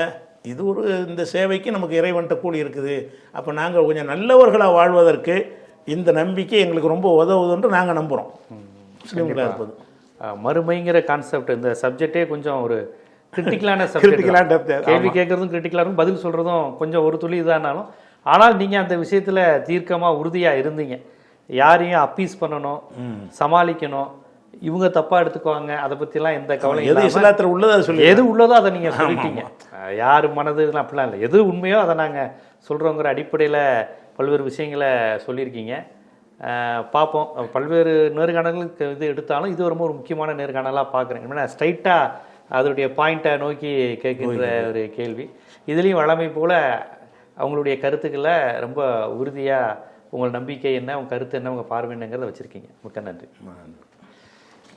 [SPEAKER 2] இது ஒரு இந்த சேவைக்கு நமக்கு இறைவன்ட்ட கூலி இருக்குது. அப்போ நாங்கள் கொஞ்சம் நல்லவர்களாக வாழ்வதற்கு இந்த நம்பிக்கை எங்களுக்கு ரொம்ப உதவுதுன்று நாங்கள் நம்புகிறோம் முஸ்லீம்களாக இருப்பது.
[SPEAKER 1] மறுமைங்கிற கான்செப்ட், இந்த சப்ஜெக்டே கொஞ்சம் ஒரு கிரிட்டிக்கலான சப்ஜெக்ட். கேள்வி கேட்குறதும் கிரிட்டிக்கலாக இருக்கும், பதில் சொல்கிறதும் கொஞ்சம் ஒரு துளி இதானாலும், ஆனால் நீங்கள் அந்த விஷயத்தில் தீர்க்கமாக உறுதியாக இருந்தீங்க. யாரையும் அப்பீஸ் பண்ணணும், சமாளிக்கணும், இவங்க தப்பாக எடுத்துக்குவாங்க, அதை பற்றிலாம் எந்த கவலையும்
[SPEAKER 2] எது இஸ்லாத்தில் உள்ளதோ அதை சொல்லி,
[SPEAKER 1] எது உள்ளதோ அதை நீங்கள் சொல்லிட்டீங்க. யார் மனது அப்படிலாம் இல்லை, எது உண்மையோ அதை நாங்கள் சொல்கிறோங்கிற அடிப்படையில் பல்வேறு விஷயங்களை சொல்லியிருக்கீங்க. பார்ப்போம், பல்வேறு நேர்காணல்களுக்கு இது எடுத்தாலும் இது ரொம்ப ஒரு முக்கியமான நேர்காணலாக பார்க்குறேன். ஏன்னா ஸ்ட்ரைட்டாக அதனுடைய பாயிண்ட்டை நோக்கி கேட்கின்ற ஒரு கேள்வி. இதுலேயும் வழமை போல் அவங்களுடைய கருத்துக்களை ரொம்ப உறுதியாக உங்கள் நம்பிக்கை என்ன, உங்கள் கருத்து என்ன, உங்கள் பார்வை என்னங்கிறத வச்சுருக்கீங்க. மிக்க நன்றி.